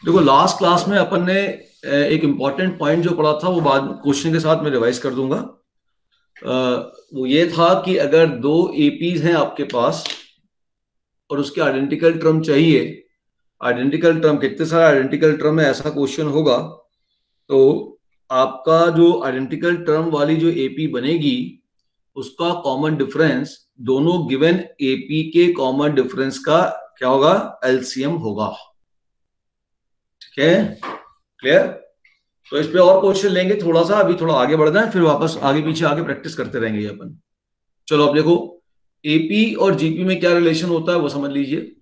देखो last class में अपन ने एक इम्पॉर्टेंट पॉइंट जो पढ़ा था वो बाद क्वेश्चन के साथ मैं रिवाइज कर दूंगा। वो ये था कि अगर दो एपीज हैं आपके पास और उसके आइडेंटिकल टर्म चाहिए, आइडेंटिकल टर्म कितने सारे आइडेंटिकल टर्म है ऐसा क्वेश्चन होगा, तो आपका जो आइडेंटिकल टर्म वाली जो एपी बनेगी उसका कॉमन डिफरेंस दोनों गिवन एपी के कॉमन डिफरेंस का क्या होगा, एलसीएम होगा। ठीक है, क्लियर। तो इस पे और क्वेश्चन लेंगे थोड़ा सा, अभी थोड़ा आगे बढ़ना है, फिर वापस आगे पीछे आगे प्रैक्टिस करते रहेंगे ये अपन। चलो अब देखो, एपी और जीपी में क्या रिलेशन होता है वो समझ लीजिए।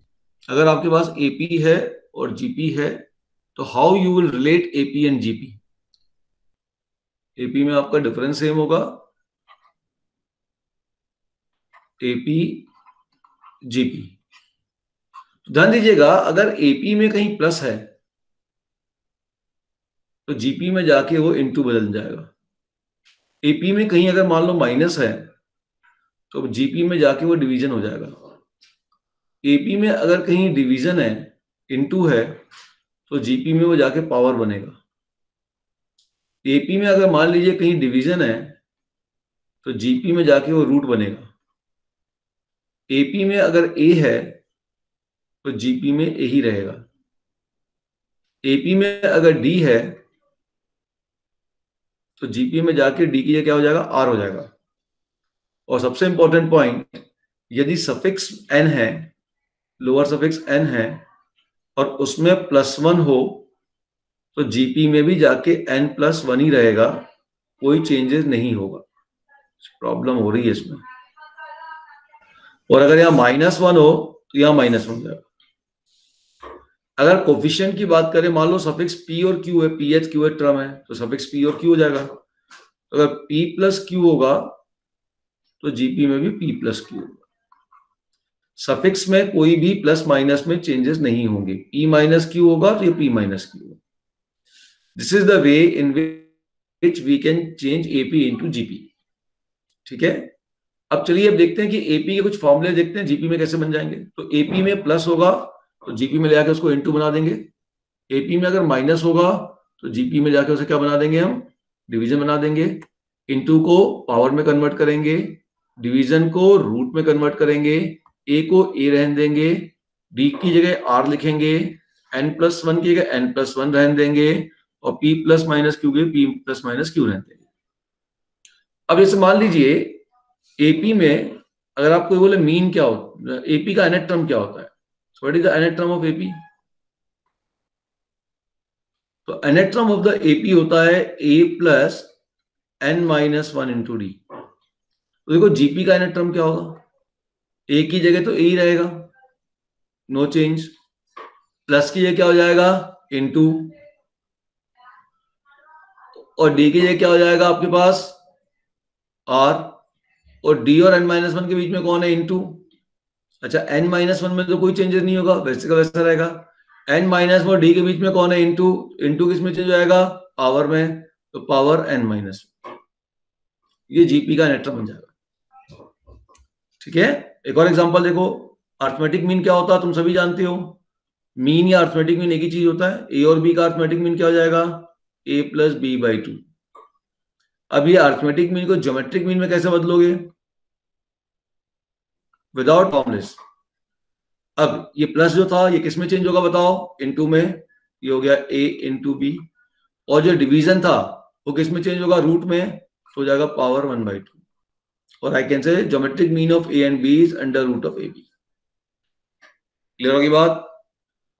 अगर आपके पास एपी है और जीपी है तो how you will relate AP and GP. AP में आपका डिफरेंस सेम होगा, एपी जीपी। ध्यान दीजिएगा, अगर एपी में कहीं प्लस है तो जीपी में जाके वो इनटू बदल जाएगा। एपी में कहीं अगर मान लो माइनस है तो जीपी में जाके वो डिवीजन हो जाएगा। एपी में अगर कहीं डिवीजन है, इनटू है, तो जीपी में वो जाके पावर बनेगा। एपी में अगर मान लीजिए कहीं डिवीजन है तो जीपी में जाके वो रूट बनेगा। एपी में अगर ए है तो जीपी में ए ही रहेगा। एपी में अगर डी है तो जीपी में जाके डी की जगह क्या हो जाएगा, आर हो जाएगा। और सबसे इंपॉर्टेंट पॉइंट, यदि सफिक्स एन है, लोअर सफिक्स एन है और उसमें +1 हो तो जीपी में भी जाके n+1 ही रहेगा, कोई चेंजेस नहीं होगा। प्रॉब्लम हो रही है इसमें। और अगर यहाँ -1 हो तो यहाँ -1 हो जाएगा। अगर कोफिशिएंट की बात करें, मान लो सफिक्स पी और क्यू है, P H Q H term है, तो सफिक्स पी और क्यू हो जाएगा। तो अगर p प्लस क्यू होगा तो जीपी में भी p प्लस क्यू होगा। सफिक्स में कोई भी प्लस माइनस में चेंजेस नहीं होंगे। p माइनस क्यू होगा तो ये p माइनस क्यू होगा। This is the way in which we can change AP into GP. ठीक है, अब चलिए अब देखते हैं कि एपी के कुछ फॉर्मूले देखते हैं जीपी में कैसे बन जाएंगे। तो एपी में प्लस होगा तो जीपी में ले आके उसको इनटू बना देंगे। एपी में अगर माइनस होगा तो जीपी में जाके उसे क्या बना देंगे, हम डिवीजन बना देंगे। इनटू को पावर में कन्वर्ट करेंगे, डिवीजन को रूट में कन्वर्ट करेंगे, ए को ए रहने देंगे, डी की जगह आर लिखेंगे, n+1 की जगह n+1 रहने देंगे और p प्लस माइनस क्यू के p प्लस माइनस क्यू रहने देंगे। अब जैसे मान लीजिए एपी में अगर आपको बोले मीन क्या होता है, एपी का nth टर्म क्या होता है, what is the nth term of AP. तो nth term of the AP होता है a plus n-1 into D. तो देखो जीपी का nth टर्म क्या होगा, ए की जगह तो ए ही रहेगा, नो चेंज। प्लस की जगह क्या हो जाएगा, इनटू, और डी की जगह क्या हो जाएगा आपके पास, आर। और डी और n-1 के बीच में कौन है, इनटू। अच्छा, n-1 में तो कोई चेंजेस नहीं होगा, वैसे का वैसा रहेगा। n- और डी के बीच में कौन है, इनटू। इनटू किस में चेंज हो जाएगा, पावर में, तो पावर n-। ये जीपी का नेटवर्क बन जाएगा। ठीक है, एक और एग्जांपल देखो। अर्थमेटिक मीन क्या होता है तुम सभी जानते हो। मीन या अर्थमेटिक मीन एक ही चीज होता है। ए और बी का अर्थमेटिक मीन क्या हो जाएगा, a प्लस बी बाई 2। अब ये अर्थमेटिक मीन को ज्योमेट्रिक मीन में कैसे बदलोगे, विदाउट फॉर्मूलेस। अब ये प्लस जो था ये किस में चेंज होगा बताओ, इनटू में, ये हो गया a इंटू बी। और जो डिवीजन था वो किस में चेंज होगा, रूट में, तो हो जाएगा पावर 1/2। और I can say geometric mean of A and B is under root of A B. Clear होगी बात।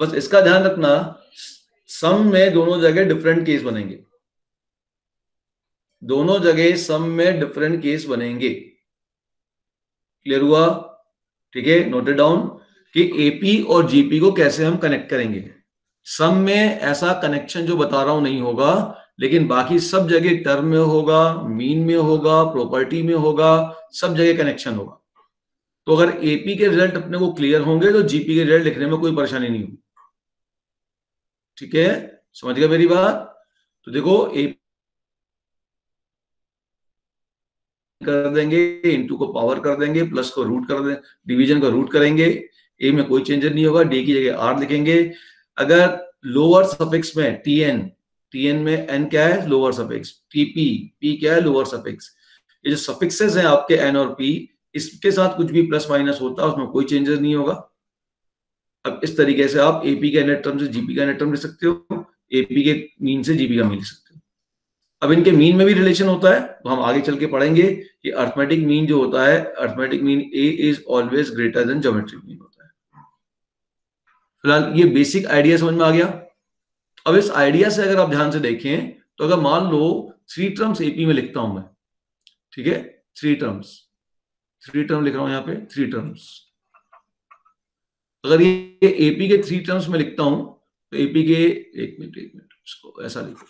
बस इसका ध्यान रखना, सम में दोनों जगह डिफरेंट केस बनेंगे, दोनों जगह सम में डिफरेंट केस बनेंगे। क्लियर हुआ, ठीक है। नोटेड डाउन कि एपी और जीपी को कैसे हम कनेक्ट करेंगे। सम में ऐसा कनेक्शन जो बता रहा हूं नहीं होगा, लेकिन बाकी सब जगह टर्म में होगा, मीन में होगा, प्रॉपर्टी में होगा, सब जगह कनेक्शन होगा। तो अगर एपी के रिजल्ट अपने को क्लियर होंगे तो जीपी के रिजल्ट लिखने में कोई परेशानी नहीं होगी। ठीक है, समझ गए मेरी बात। तो देखो ए कर देंगे, इनटू को पावर कर देंगे, प्लस को रूट कर देंगे, डिवीजन को रूट करेंगे। ए में कोई चेंजेस नहीं होगा, डी की जगह आर लिखेंगे। अगर लोअर सफिक्स में टीएन में एन क्या है, लोअर सफिक्स, पी क्या है, लोअर सफिक्स। ये जो सफिक्सेस हैं आपके एन और पी, इसके साथ कुछ भी प्लस माइनस होता है उसमें कोई चेंजेस नहीं होगा। अब इस तरीके से आप एपी का नेट टर्म से जीपी का नेट टर्म लिख सकते हो, एपी के मीन से जीपी का मीन लिख सकते हो। अब इनके मीन में भी रिलेशन होता है, तो हम आगे चल के पढ़ेंगे कि अर्थमेटिक मीन जो होता है, arithmetic mean A is always greater than geometric mean होता है। फिलहाल ये बेसिक आइडिया समझ में आ गया। अब इस आइडिया से अगर आप ध्यान से देखें तो अगर मान लो 3 टर्म्स एपी में लिखता हूं मैं, ठीक है, 3 टर्म लिख रहा हूं यहां पे, 3 टर्म्स। अगर ये एपी के 3 टर्म्स में लिखता हूं तो एपी के, एक मिनट इसको ऐसा लिखो,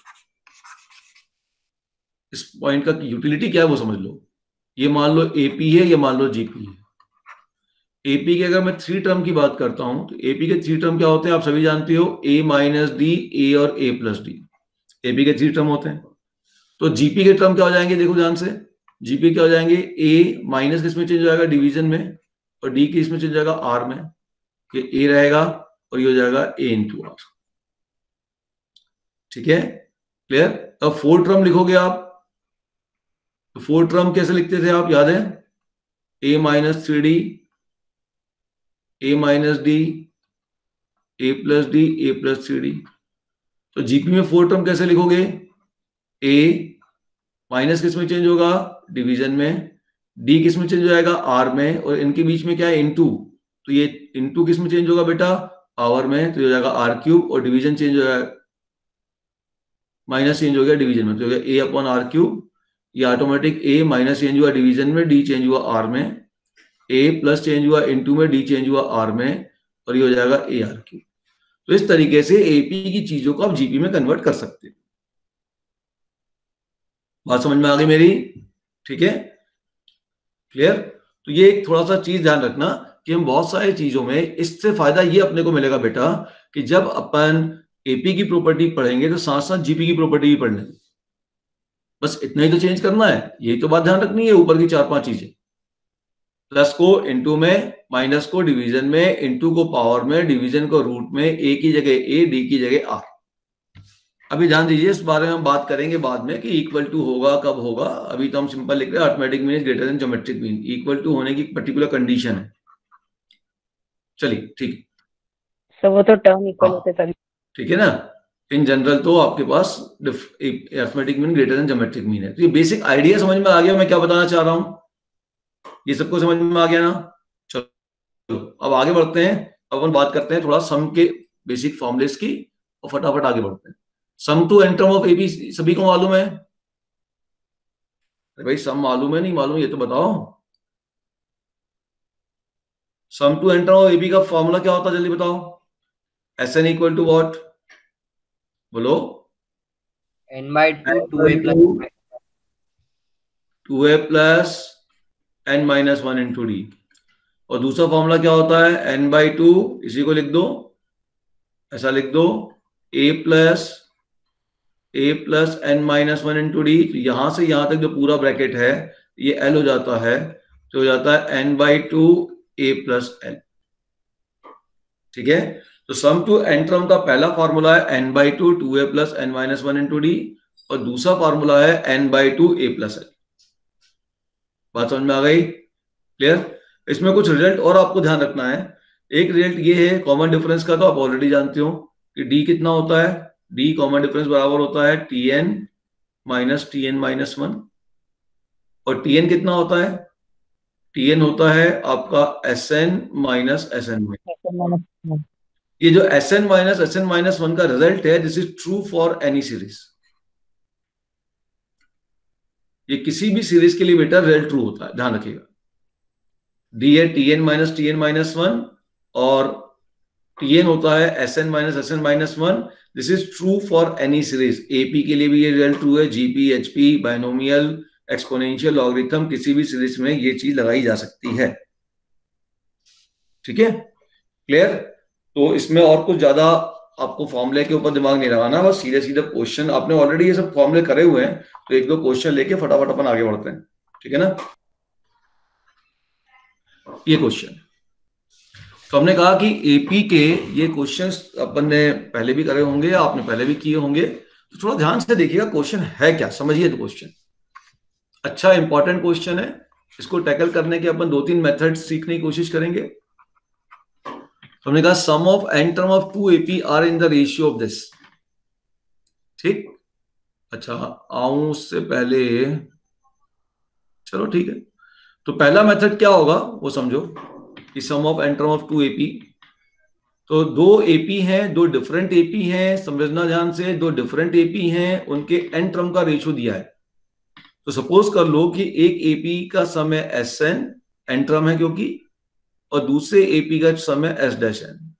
इस पॉइंट का यूटिलिटी क्या है वो समझ लो। ये मान लो एपी है, ये मान लो जीपी है। एपी के अगर मैं 3 टर्म की बात करता हूं तो एपी के 3 टर्म क्या होते हैं आप सभी जानते हो, ए माइनस डी, ए और ए प्लस डी, एपी के 3 टर्म होते हैं। तो जीपी के टर्म क्या हो जाएंगे, देखो ध्यान से, जीपी क्या हो जाएंगे, ए माइनस किसमें चेंज हो जाएगा, डिवीजन में, और डी की इसमें चेंज हो जाएगा आर में, ये ए रहेगा और ये हो जाएगा ए इंटू आर। ठीक है, क्लियर। अब 4 टर्म लिखोगे आप, तो 4 टर्म कैसे लिखते थे आप, याद है, ए माइनस 3 डी, ए माइनस डी, ए प्लस डी, ए प्लस 3 डी। तो जीपी में 4 टर्म कैसे लिखोगे, ए माइनस किस में चेंज होगा, डिवीजन में, डी किस में चेंज हो जाएगा, आर में, और इनके बीच में क्या है, इनटू, तो ये इनटू किस में चेंज होगा बेटा, पावर में, तो हो जाएगा आर क्यूब, और डिवीजन चेंज हो जाएगा, माइनस चेंज हो गया डिवीजन में, तो हो गया ए अपॉन आर क्यूब। ये ऑटोमेटिक ए माइनस चेंज हुआ डिवीजन में, डी चेंज हुआ आर में, ए प्लस चेंज हुआ इनटू में, डी चेंज हुआ आर में, और ये हो जाएगा ए आर क्यूब। तो इस तरीके से एपी की चीजों को आप जीपी में कन्वर्ट कर सकते हैं। बात समझ में आ गई मेरी, ठीक है, क्लियर। तो ये एक थोड़ा सा चीज ध्यान रखना कि हम बहुत सारी चीजों में, इससे फायदा ये अपने को मिलेगा बेटा कि जब अपन एपी की प्रॉपर्टी पढ़ेंगे तो साथ साथ जीपी की प्रॉपर्टी भी पढ़ लेंगे। बस इतना ही तो चेंज करना है, यही तो बात ध्यान रखनी है, ऊपर की 4-5 चीजें, प्लस को इनटू में, माइनस को डिवीजन में, इनटू को पावर में, डिवीजन को रूट में, ए की जगह ए, डी की जगह आर। अभी ध्यान दीजिए, इस बारे में हम बात करेंगे बाद में कि इक्वल टू होगा कब होगा। अभी तो हम सिंपल लिख रहे हैं arithmetic mean is greater than geometric mean, equal to होने की पर्टिकुलर कंडीशन है। चलिए ठीक, सो वो तो टर्म इक्वल होते तभी, ठीक है ना। इन जनरल तो आपके पास arithmetic mean greater than geometric mean है। तो ये बेसिक आइडिया समझ में आ गया मैं क्या बताना चाह रहा हूं, ये सबको समझ में आ गया ना। चलो अब आगे बढ़ते हैं, अब अपन बात करते हैं थोड़ा सम के बेसिक फॉर्मुलेस की, और फटाफट आगे बढ़ते हैं। Sum to N term of AB सभी को मालूम है, अरे भाई सम मालूम है नहीं मालूम ये तो बताओ। Sum to N term of AB का फॉर्मूला क्या होता है जल्दी बताओ, S n equal to what, बोलो, n by 2 2a plus n minus 1 into d. और दूसरा फॉर्मूला क्या होता है, n बाई 2, इसी को लिख दो, ऐसा लिख दो, a plus n minus 1 into D. तो यहां से यहां तक जो पूरा ब्रैकेट है ये l हो जाता है, तो हो जाता है n by 2 a plus l। ठीक है, तो सम टू एन टर्म का पहला फॉर्मूला है n by 2 2a plus n minus 1 into d, और दूसरा फॉर्मूला है n by 2 a plus l। बात समझ में आ गई, क्लियर। इसमें कुछ रिजल्ट और आपको ध्यान रखना है। एक रिजल्ट ये है कॉमन डिफरेंस का, तो आप ऑलरेडी जानते हो कि डी कितना होता है, डी कॉमन डिफरेंस बराबर होता है tn माइनस tn माइनस 1, और tn कितना होता है, tn होता है आपका sn माइनस sn में। ये जो sn माइनस 1 का रिजल्ट है, this is true for any series. ये किसी भी सीरीज के लिए बेटा रिजल्ट ट्रू होता है, ध्यान रखिएगा। डी है tn माइनस 1, और tn होता है sn minus 1। This is true for any series. AP के लिए भी ये रिजल्ट ट्रू है, GP, HP, binomial, exponential, logarithm, किसी भी सीरीज में ये चीज लगाई जा सकती है। ठीक है, क्लियर। तो इसमें और कुछ ज्यादा आपको फॉर्मूले के ऊपर दिमाग नहीं लगाना, बस सीधे सीधे क्वेश्चन, आपने ऑलरेडी ये सब फॉर्मूले करे हुए हैं, तो एक दो क्वेश्चन लेके फटाफट अपन आगे बढ़ते हैं। ठीक है ना, ये क्वेश्चन, तो हमने कहा कि एपी के ये क्वेश्चंस अपन ने पहले भी करे होंगे, आपने पहले भी किए होंगे, तो थोड़ा ध्यान से देखिएगा क्वेश्चन है क्या, समझिए। तो क्वेश्चन अच्छा इंपॉर्टेंट क्वेश्चन है, इसको टैकल करने के अपन 2-3 मेथड्स सीखने की कोशिश करेंगे। तो हमने कहा sum of n term of 2 AP are in the ratio of this. ठीक, अच्छा आऊं उससे पहले, चलो ठीक है। तो पहला मेथड क्या होगा वो समझो कि sum of n term of 2 AP, तो दो एपी हैं, दो डिफरेंट एपी हैं, समझना ध्यान से, दो डिफरेंट एपी हैं, उनके एन टर्म का रेशियो दिया है। तो सपोज कर लो कि एक एपी का सम है एस एन, एन टर्म है क्योंकि, और दूसरे एपी का सम है एस डैश एन।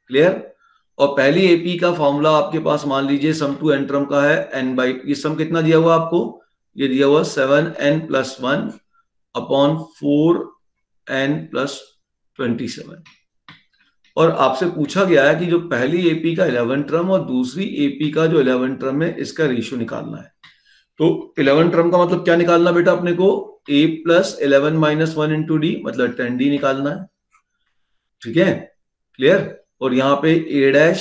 क्लियर? और पहली एपी का फॉर्मूला आपके पास मान लीजिए सम टू एन टर्म का है एन बाई, ये सम कितना दिया हुआ आपको, ये दिया हुआ 7n+1 अपॉन 4n+27। और आपसे पूछा गया है कि जो पहली एपी का 11 टर्म और दूसरी एपी का जो 11 टर्म है इसका रेशियो निकालना है। तो 11 टर्म का मतलब क्या निकालना बेटा अपने को, a + 11 - 1 × d मतलब 10d निकालना है। ठीक है, क्लियर? और यहाँ पे a'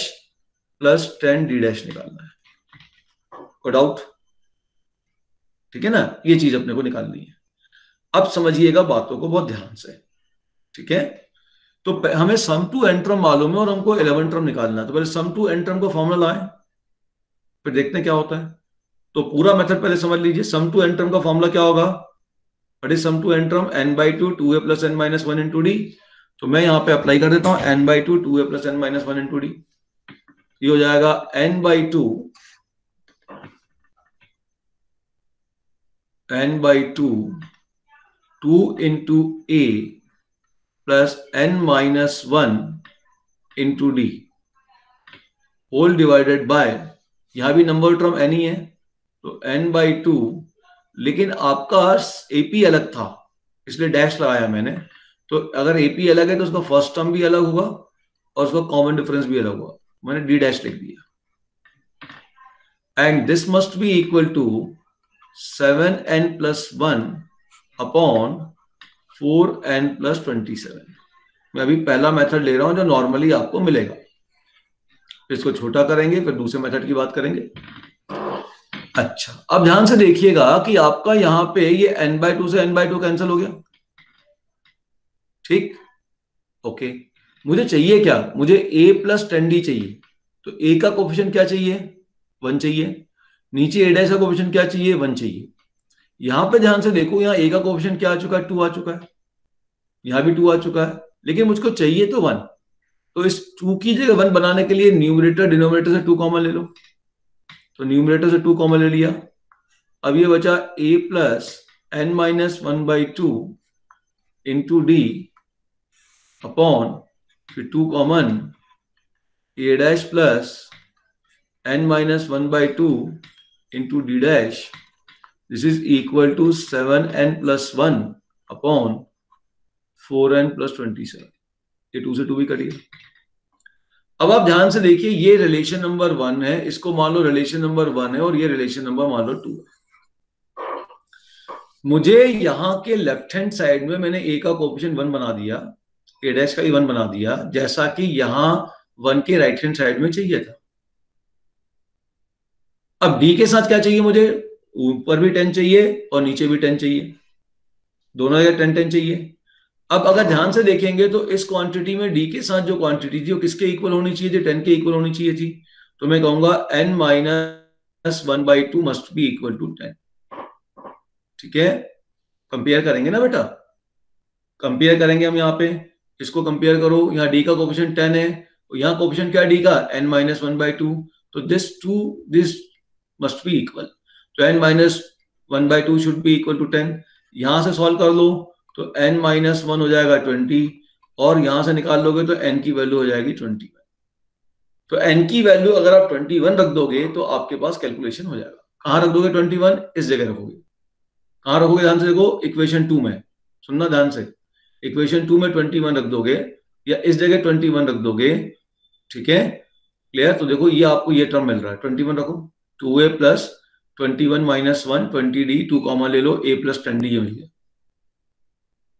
+ 10d' निकालना है। कोई डाउट? ठीक है ना, ये चीज अपने को निकालनी है। अब समझिएगा बातों को बहुत ध्यान से। ठीक है, तो हमें सम टू एन टर्म मालूम है और हमको 11 टर्म निकालना है। तो पहले सम टू एन टर्म का फॉर्मूला लाएं, फिर देखते हैं क्या होता है। तो पूरा मेथड पहले समझ लीजिए। सम टू एन टर्म का फॉर्मूला क्या होगा, what is sum to N term, n/2 2a + n - 1 × d। तो मैं यहां पे अप्लाई कर देता हूं n/2 2a + n - 1 × d। ये हो जाएगा n/2 2 × a + n - 1 × d whole divided by, यहां भी नंबर टर्म n ही है तो n/2, लेकिन आपका एपी अलग था इसलिए डैश लगाया मैंने। तो अगर एपी अलग है तो उसका फर्स्ट टर्म भी अलग होगा और उसका कॉमन डिफरेंस भी अलग होगा, मैंने d' लिख दिया। And this must be equal to 7n+1 upon 4n+27। मैं अभी पहला मेथड ले रहा हूं जो नॉर्मली आपको मिलेगा, फिर इसको छोटा करेंगे, फिर दूसरे मेथड की बात करेंगे। अच्छा अब ध्यान से देखिएगा कि आपका यहां पे ये n/2 से n/2 कैंसिल हो गया। ठीक, ओके। मुझे चाहिए क्या, मुझे a + 10d चाहिए। तो a का कोफिशिएंट क्या चाहिए, 1 चाहिए। नीचे a' का कोफिशिएंट क्या चाहिए, 1 चाहिए। यहां पे ध्यान से देखो, यहाँ a का कोफिशिएंट क्या आ चुका है, 2 आ चुका है, यहां भी 2 आ चुका है, लेकिन मुझको चाहिए तो 1। तो इस 2 की जगह 1 बनाने के लिए न्यूमरेटर डिनोमिनेटर से 2 कॉमन ले लो। तो न्यूमरेटर से 2 कॉमन ले लिया। अब ये बचा a + n - 1/2 × d अपॉन, फिर 2 common, a' + n - 1/2 × d', this is equal to 7n+1 upon 4n+27। ये 2 से 2 भी कटिए। अब आप ध्यान से देखिए, ये रिलेशन नंबर 1 है, इसको मान लो रिलेशन नंबर 1 है, और ये रिलेशन नंबर मान लो 2 है। मुझे यहां के लेफ्ट हैंड साइड में मैंने a का कोफिशिएंट 1 बना दिया, a' का ही 1 बना दिया, जैसा कि यहां 1 के राइट हैंड साइड में चाहिए था। अब d के साथ क्या चाहिए, मुझे ऊपर भी 10 चाहिए और नीचे भी 10 चाहिए, दोनों जगह 10 10 चाहिए। अब अगर ध्यान से देखेंगे तो इस क्वांटिटी में d के साथ जो क्वांटिटी थी वो किसके इक्वल होनी चाहिए थी, 10 के इक्वल होनी चाहिए थी। तो मैं कहूंगा n - 1/2 must be equal to 10। ठीक है, कंपेयर करेंगे ना बेटा, कंपेयर करेंगे हम। यहाँ पे इसको कंपेयर करो, यहाँ d का कोफिशिएंट 10 है, यहाँ कोफिशिएंट क्या है d का, n - 1/2। तो दिस मस्ट बी इक्वल, तो n - 1/2 should be equal to 10। यहां से सॉल्व कर लो तो n - 1 हो जाएगा 20, और यहां से निकाल लोगे तो n की वैल्यू हो जाएगी 21। तो n की वैल्यू अगर आप 21 रख दोगे तो आपके पास कैलकुलेशन हो जाएगा। कहां रख दोगे 21, इस जगह रखोगे। कहां रखोगे, ध्यान से देखो, इक्वेशन 2 में, सुनना ध्यान से, इक्वेशन 2 में 21 रख दोगे, या इस जगह 21 रख दोगे। ठीक है, क्लियर? तो देखो ये आपको ये टर्म मिल रहा है, 21 रखो, 2a + 21 - 1 20d, 2 कॉमन ले लो, a + 10d मिल गया।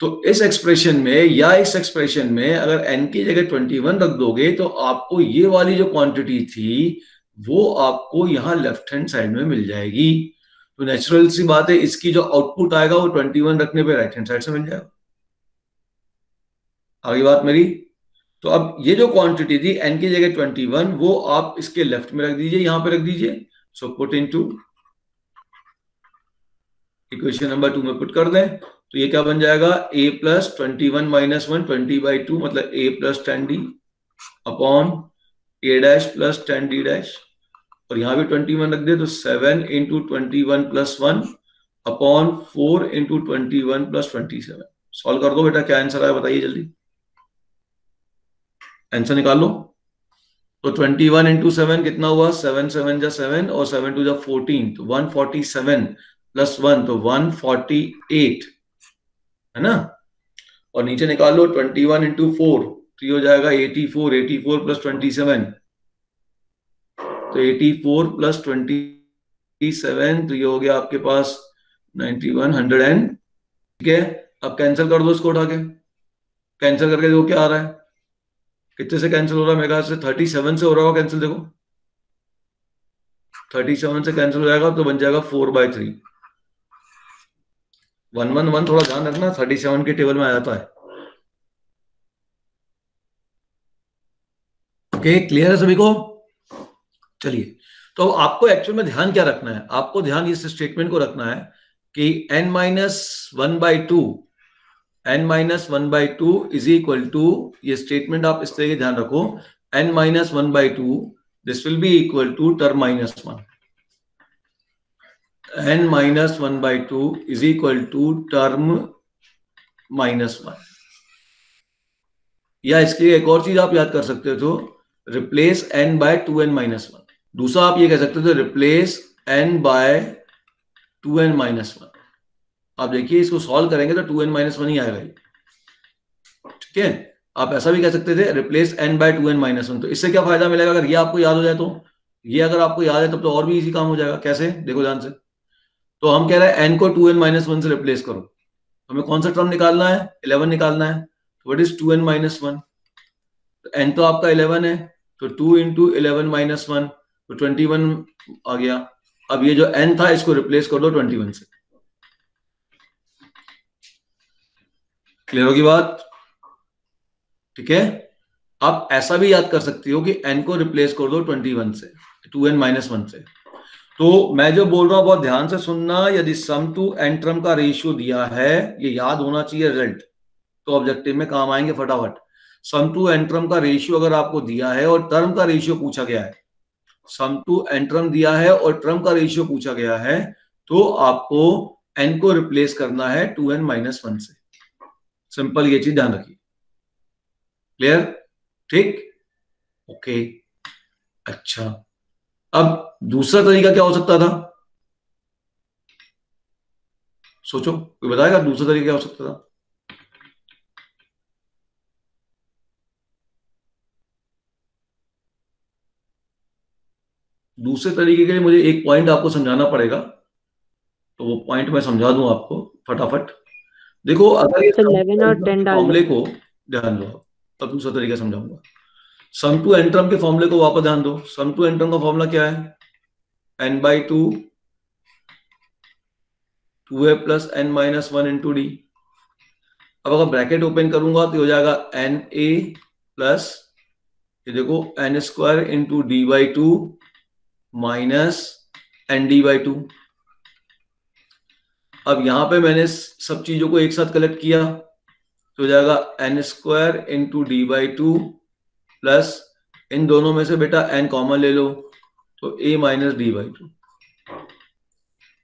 तो इस एक्सप्रेशन में या इस एक्सप्रेशन में अगर n की जगह 21 रख दोगे तो आपको ये वाली जो क्वांटिटी थी वो आपको यहाँ लेफ्ट हैंड साइड में मिल जाएगी। तो नेचुरल सी बात है, इसकी जो आउटपुट आएगा वो 21 रखने पे राइट हैंड साइड से मिल जाएगा। आगे बात मेरी। तो अब ये जो क्वांटिटी थी n की जगह 21 वो आप इसके लेफ्ट में रख दीजिए, यहां पे रख दीजिए। So put into equation number 2 में पुट कर दें तो ये क्या बन जाएगा, a प्लस 21 माइनस 1 20/2 मतलब a plus 10d upon a dash plus 10d dash, और यहां भी 21 रख दे तो 7 into 21 plus 1 upon 4 into 21 plus 27। Solve कर दो बेटा, क्या आंसर आया बताइए जल्दी, आंसर निकाल लो। तो 21 इंटू 7 कितना हुआ, 7 7 जा 7 और 7 2 जा 14, तो 147 प्लस 1 तो 148 है ना। और नीचे निकाल लो 21 इंटू 4 तो ये हो जाएगा 84, 84 प्लस 27 तो 84 प्लस 27 तो ये हो गया आपके पास 91 100 ठीक है। अब कैंसिल कर दो इसको उठा के, कैंसिल करके देखो क्या आ रहा है, कितने से कैंसिल हो रहा है, मेरे ख्याल से 37 से हो रहा होगा कैंसिल। देखो 37 से कैंसिल हो जाएगा तो बन जाएगा 4/3। 111 थोड़ा ध्यान रखना, 37 के टेबल में आ जाता है। ओके क्लियर है सभी को। चलिए तो आपको एक्चुअल में ध्यान क्या रखना है, आपको ध्यान इस स्टेटमेंट को रखना है कि n-1/2 n-1/2 is equal to, ये स्टेटमेंट आप इस तरह के ध्यान रखो, n-1/2 this will be equal to term -1, n-1/2 is equal to term -1। या इसके लिए एक और चीज आप याद कर सकते हो, रिप्लेस n बाय 2n-1। दूसरा आप ये कह सकते हो रिप्लेस n बाय 2n-1। आप देखिए इसको सॉल्व करेंगे तो 2n-1 ही आएगा, ठीक है। आप ऐसा भी कह सकते थे रिप्लेस n बाय 2n-1। तो इससे क्या फायदा मिलेगा, अगर ये आपको याद हो जाए तो, ये अगर आपको याद है तब तो और भी इजी काम हो जाएगा। कैसे, देखो ध्यान से। तो हम कह रहे हैं n को 2n-1 से रिप्लेस करो, हमें कौन सा टर्म निकालना है, 11 निकालना है। तो व्हाट इज 2n-1, तो n तो आपका 11 है तो 2 इंटू 11-1 तो 21 आ गया। अब ये जो n था इसको रिप्लेस कर दो 21 से। क्लियर होगी बात, ठीक है। आप ऐसा भी याद कर सकती हो कि n को रिप्लेस कर दो 21 से, 2n-1 से। तो मैं जो बोल रहा हूं बहुत ध्यान से सुनना, यदि सम टू n टर्म का रेशियो दिया है, ये याद होना चाहिए रिजल्ट, तो ऑब्जेक्टिव में काम आएंगे फटाफट। सम टू n टर्म का रेशियो अगर आपको दिया है और टर्म का रेशियो पूछा गया है, सम टू n टर्म दिया है और टर्म का रेशियो पूछा गया है, तो आपको n को रिप्लेस करना है 2n-1 से। सिंपल, ये चीज ध्यान रखिए। क्लियर, ठीक, ओके। अच्छा, अब दूसरा तरीका क्या हो सकता था, सोचो, कोई बताएगा दूसरा तरीका क्या हो सकता था। दूसरे तरीके के लिए मुझे एक पॉइंट आपको समझाना पड़ेगा, तो वो पॉइंट मैं समझा दूं आपको फटाफट। देखो अगर ये 11 और 10 डाल फॉर्मूले दो। को ध्यान दो, तब दूसरा तरीका समझाऊंगा। सम टू n टर्म के फॉर्मूले को वापस ध्यान दो। सम टू n टर्म का फॉर्मूला क्या है, n/2 2a plus n-1 into D. अब अगर ब्रैकेट ओपन करूंगा तो हो जाएगा na प्लस, ये देखो n² into d/2 minus nd/2। अब यहां पे मैंने सब चीजों को एक साथ कलेक्ट किया तो हो जाएगा n² इंटू d/2 प्लस, इन दोनों में से बेटा n कॉमन ले लो तो a माइनस d/2।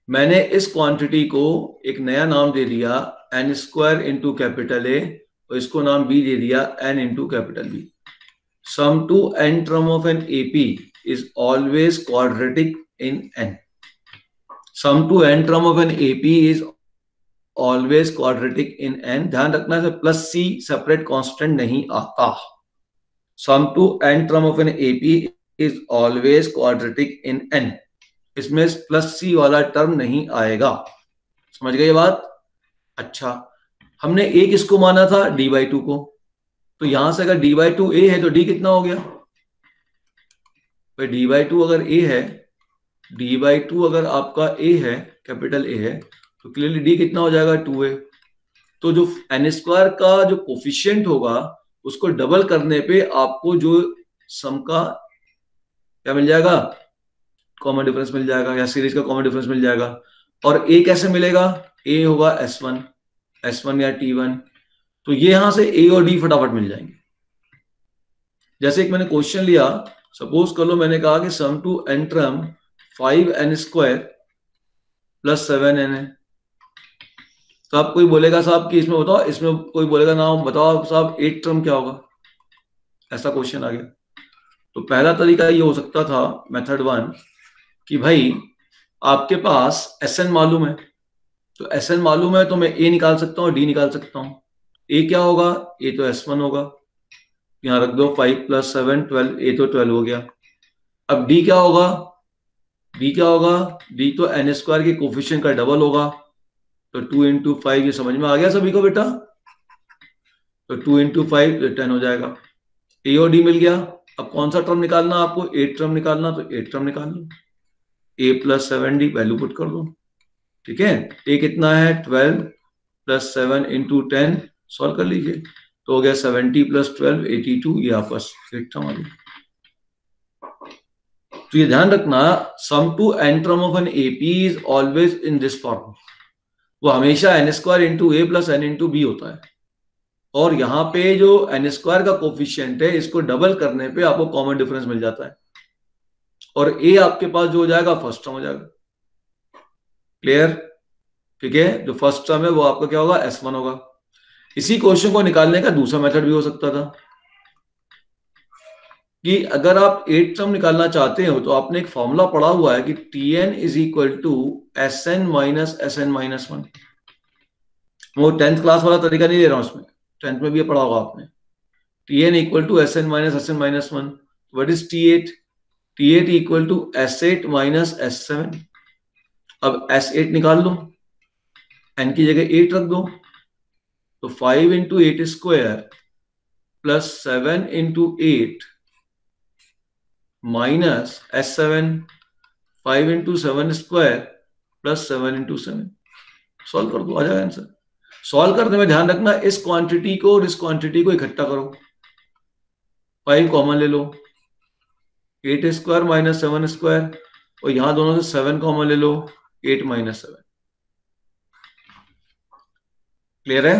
मैंने इस क्वांटिटी को एक नया नाम दे दिया n² इंटू कैपिटल A और इसको नाम b दे दिया n into capital B। Sum to n term of an AP is always quadratic in n। Sum to n term of an AP is always quadratic in n। ध्यान रखना है plus c separate constant नहीं आता। Sum to n term of an AP is always quadratic in n, इसमें plus c वाला term नहीं आएगा। समझ गए ये बात। अच्छा, हमने a किसको माना था, d/2 को, तो यहां से अगर d/2 a है तो d कितना हो गया भाई, d/2 अगर a है, d/2 अगर आपका a है, कैपिटल A है, तो क्लियरली d कितना हो जाएगा 2a। तो जो n स्क्वायर का जो कोफिशिएंट होगा उसको डबल करने पे आपको जो सम का क्या मिल जाएगा, कॉमन डिफरेंस मिल जाएगा, या सीरीज का कॉमन डिफरेंस मिल जाएगा। और a कैसे मिलेगा, a होगा S1 या T1, तो ये यहां से a और d फटाफट मिल जाएंगे। जैसे एक मैंने क्वेश्चन लिया, सपोज कर लो मैंने कहा कि sum to n term 5n² plus 7n है, तो आप कोई बोलेगा साहब कि इसमें बताओ, इसमें कोई बोलेगा ना बताओ साहब 8 टर्म क्या होगा, ऐसा क्वेश्चन आ गया। तो पहला तरीका ये हो सकता था, मेथड 1, कि भाई आपके पास Sn मालूम है, तो Sn मालूम है तो मैं a निकाल सकता हूँ, d निकाल सकता हूँ। a क्या होगा, a तो S1 होगा, यहां रख दो 5 + 7 12, a तो 12 हो गया। अब d क्या होगा, d क्या होगा, d तो n² के कोफिशिएंट का डबल होगा, तो 2 × 5, ये समझ में आ गया सभी को बेटा, तो 2 × 5 10 हो जाएगा। a और d मिल गया। अब कौन सा टर्म निकालना आपको, 8 टर्म निकालना, तो 8 टर्म निकाल लो, a + 7d वैल्यू पुट कर दो, ठीक है। a कितना है 12 + 7 × 10, सॉल्व कर लीजिए, तो हो गया 70 + 12 82, ये आपस 8 टर्म आ गया। तो ये ध्यान रखना, sum to n term of an AP is always in this form, वो हमेशा n² × a + n × b होता है। और यहाँ पे जो n² का कोफिशिएंट है, इसको डबल करने पे आपको कॉमन डिफरेंस मिल जाता है, और a आपके पास जो हो जाएगा फर्स्ट टर्म हो जाएगा। क्लियर, ठीक है। जो फर्स्ट टर्म है वो आपका क्या होगा, S1 होगा। इसी क्वेश्चन को निकालने का दूसरा मेथड भी हो सकता था कि अगर आप 8 टर्म निकालना चाहते हो तो आपने एक फॉर्मूला पढ़ा हुआ है कि Tn = Sn - Sn - 1। वो 10th क्लास वाला तरीका नहीं ले रहा हूं, उसमें 10th में भी ये पढ़ा होगा आपने। Tn = Sn - Sn - 1। What is T8? T8 = S8 - S7। अब S8 निकाल लो, n की जगह 8 रख दो, तो 5 × 8² plus 7 × 8 minus S7, 5 × 7² plus 7 × 7, solve कर दो, आ जाएगा आंसर। सॉल्व करने में ध्यान रखना, इस क्वांटिटी को और इस क्वांटिटी को इकट्ठा करो, 5 कॉमन ले लो, 8² - 7², और यहां दोनों से 7 कॉमन ले लो, 8 - 7। क्लियर है।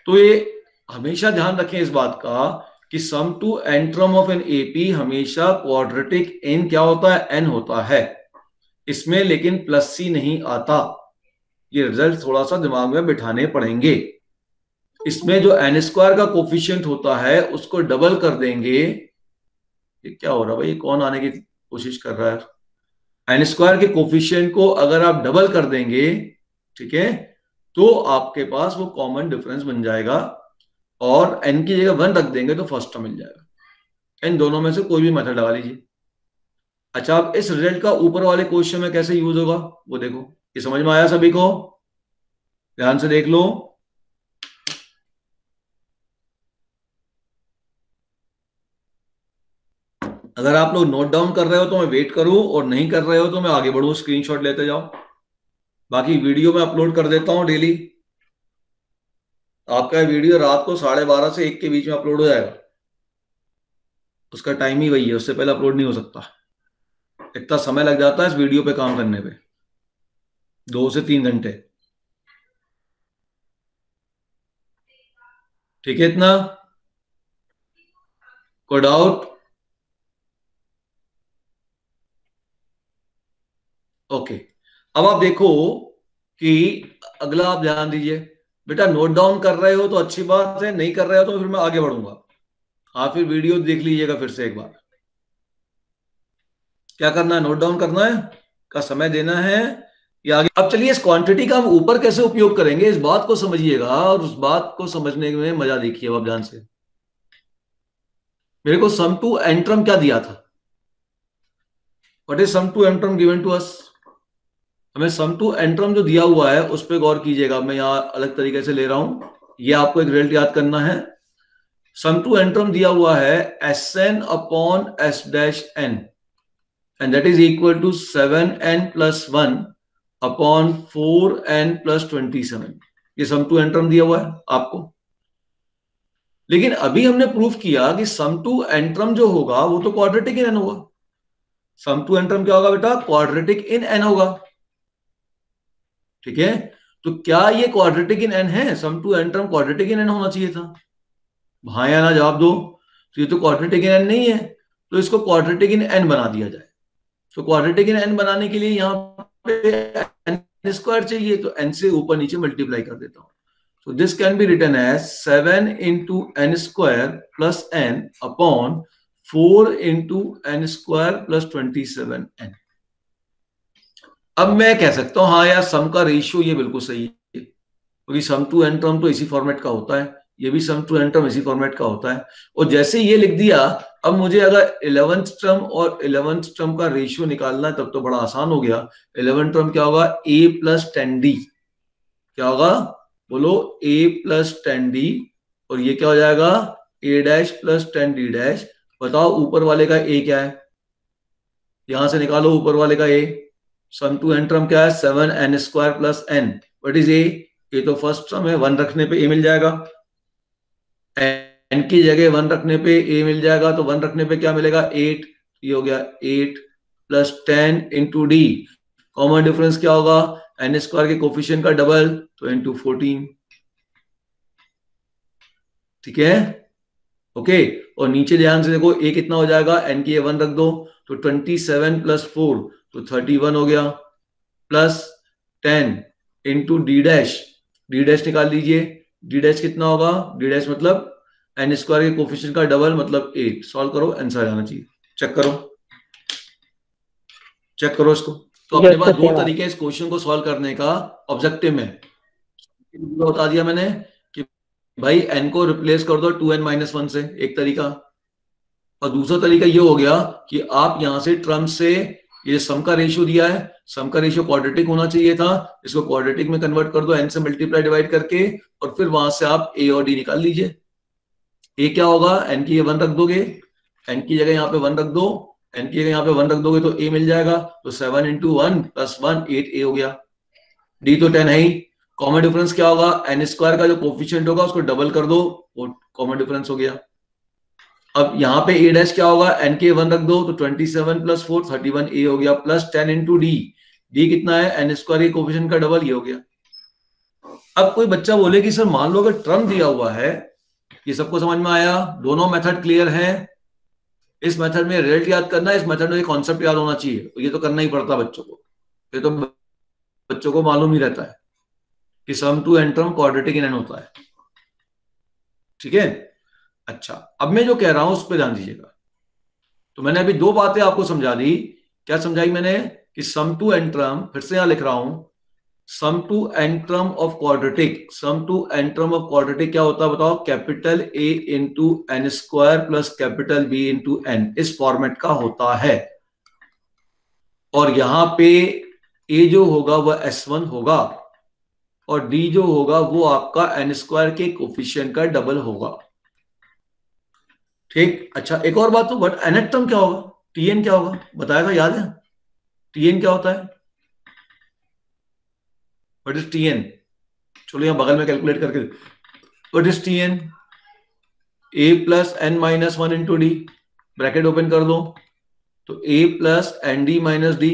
तो ये हमेशा ध्यान रखें इस बात का कि sum to n term of an AP हमेशा क्वाड्रेटिक n क्या होता है, n होता है इसमें, लेकिन +c नहीं आता। ये रिजल्ट थोड़ा सा दिमाग में बिठाने पड़ेंगे। इसमें जो n² का कोफिशिएंट होता है उसको डबल कर देंगे। ये क्या हो रहा है भाई, कौन आने की कोशिश कर रहा है। n² के कोफिशिएंट को अगर आप डबल कर देंगे, ठीक है, तो आपके पास वो कॉमन डिफरेंस बन जाएगा, और n की जगह 1 रख देंगे तो फर्स्ट टर्म मिल जाएगा। इन दोनों में से कोई भी मेथड लगा लीजिए। अच्छा, अब इस रिजल्ट का ऊपर वाले क्वेश्चन में कैसे यूज होगा वो देखो। ये समझ में आया सभी को, ध्यान से देख लो। अगर आप लोग नोट डाउन कर रहे हो तो मैं वेट करूं, और नहीं कर रहे हो तो मैं आगे बढ़ूं, स्क्रीनशॉट लेते जाओ। बाकी वीडियो में अपलोड कर देता हूं डेली। आपका वीडियो रात को 12:30 से 1 के बीच में अपलोड हो जाएगा, उसका टाइम ही वही है, उससे पहले अपलोड नहीं हो सकता। इतना समय लग जाता है इस वीडियो पे काम करने पे, 2 से 3 घंटे, ठीक है। इतना कोई डाउट? ओके, अब आप देखो कि अगला आप ध्यान दीजिए बेटा। नोट डाउन कर रहे हो तो अच्छी बात है, नहीं कर रहे हो तो फिर मैं आगे बढ़ूंगा। हाँ, फिर वीडियो देख लीजिएगा फिर से एक बार। क्या करना है, नोट डाउन करना है, का समय देना है या आगे। अब चलिए, इस क्वांटिटी का हम ऊपर कैसे उपयोग करेंगे, इस बात को समझिएगा, और उस बात को समझने में मजा देखिए आप ध्यान से। मेरे को सम टू n टर्म क्या दिया था, what is sum to n term given to us, हमें सम टू एन टर्म जो दिया हुआ है उस पर गौर कीजिएगा, मैं यहाँ अलग तरीके से ले रहा हूं, ये आपको एक रिजल्ट याद करना है। सम टू एन टर्म दिया हुआ है Sn upon S dash n and that is equal to 7n plus 1 upon 4n plus 27। ये सम टू एन टर्म दिया हुआ है आपको। लेकिन अभी हमने प्रूफ किया कि सम टू एन टर्म जो होगा वो तो क्वाड्रेटिक इन एन होगा। सम टू एन टर्म क्या होगा बेटा? क्वाड्रेटिक इन एन होगा। ठीक है, तो क्या ये क्वाड्रेटिक इन एन है? Sum to N term quadratic in n होना चाहिए था। हाँ या ना जवाब दो। तो ये तो क्वाड्रेटिक इन एन नहीं है, तो इसको क्वाड्रेटिक इन एन बना दिया जाए। तो क्वाड्रेटिक इन एन बनाने के लिए यहाँ पे एन स्क्वायर चाहिए, तो एन से ऊपर नीचे मल्टीप्लाई कर देता हूं। So this can be written as 7 into n square plus n upon 4 into n square plus 27n। अब मैं कह सकता हूं हाँ यार सम का रेशियो ये बिल्कुल सही है, क्योंकि सम टू एन टर्म तो इसी फॉर्मेट का होता है, ये भी सम टू एन टर्म इसी फॉर्मेट का होता है। और जैसे ये लिख दिया, अब मुझे अगर 11th टर्म और 11th टर्म का रेशियो निकालना है तब तो बड़ा आसान हो गया। 11th टर्म क्या होगा? a plus 10d। क्या होगा बोलो? a plus 10d। और ये क्या हो जाएगा? a dash plus 10d dash. बताओ ऊपर वाले का a क्या है? यहां से निकालो ऊपर वाले का a। Sum to N term क्या है? 7n square plus n। What is a तो फर्स्ट टर्म है, 1 रखने पे a मिल जाएगा। n की जगह 1 रखने पे a मिल जाएगा, तो 1 रखने पे क्या मिलेगा? 8। ये हो गया 8 plus 10 into D. Common difference क्या होगा? एन स्क्वायर के कोफिशिएंट का डबल, तो इंटू 14। ठीक है, ओके। और नीचे ध्यान से देखो a कितना हो जाएगा? n की 1 रख दो, तो 27 प्लस 4 तो 31 हो गया, plus 10 into D dash. D dash निकाल लीजिए, डी डैश कितना होगा? डी डैश मतलब एन स्क्वायर के कोफिशिएंट का डबल मतलब 8। सॉल्व करो, आंसर आना चाहिए। चेक करो, चेक करो इसको। तो अपने पास दो तरीके इस क्वेश्चन को सॉल्व करने का ऑब्जेक्टिव में बता दिया मैंने कि भाई n को रिप्लेस कर दो 2n माइनस 1 से, एक तरीका। और दूसरा तरीका ये हो गया कि आप यहां से टर्म से ये सम का रेशियो दिया है, सम का रेशियो क्वाड्रेटिक होना चाहिए था, इसको क्वाड्रेटिक में कन्वर्ट कर दो n से मल्टीप्लाई डिवाइड करके, और फिर वहां से आप a और d निकाल लीजिए। a क्या होगा? n की 1 रख दोगे, n की जगह यहाँ पे 1 रख दो, n की जगह यहाँ पे 1 रख दोगे तो a मिल जाएगा। तो 7 इंटू 1 प्लस 1 8a हो गया। d तो 10 है ही। कॉमन डिफरेंस क्या होगा? एन स्क्वायर का जो कोफिशिएंट होगा उसको डबल कर दो, वो कॉमन डिफरेंस हो गया। अब यहाँ पे a डैश क्या होगा? n के 1 रख दो, तो 27 प्लस 4 31a हो गया, प्लस 10 इंटू डी। डी कितना है? एन स्क्वायर के कोफिशिएंट का डबल, ये हो गया। अब कोई बच्चा बोले कि सर मान लो अगर टर्म दिया हुआ है, ये सबको समझ में आया? दोनों मेथड क्लियर है? इस मेथड में रिजल्ट याद करना है, इस मेथड में कॉन्सेप्ट याद होना चाहिए। ये तो करना ही पड़ता बच्चों को, ये तो बच्चों को मालूम ही रहता है कि sum to N term quadratic in n होता है। ठीक है, अच्छा। अब मैं जो कह रहा हूं उस पर ध्यान दीजिएगा। तो मैंने अभी दो बातें आपको समझा दी। क्या समझाई मैंने? कि सम टू एन टर्म, फिर से यहां लिख रहा हूं, sum to N term of quadratic, sum to N term of quadratic क्या होता है बताओ? कैपिटल ए into n square plus capital B into n, इस फॉर्मेट का होता है। और यहां पे ए जो होगा वह S1 होगा, और डी जो होगा वो आपका एन स्क्वायर के कोफिशिएंट का डबल होगा। ठीक, अच्छा एक और बात, तो बट nth टर्म क्या होगा? Tn क्या होगा? बताया था, याद है? Tn क्या होता है? What is Tn? चलो यहां बगल में कैलकुलेट करके, what is Tn? a plus n minus 1 into d, bracket open कर दो, तो a plus n d minus d.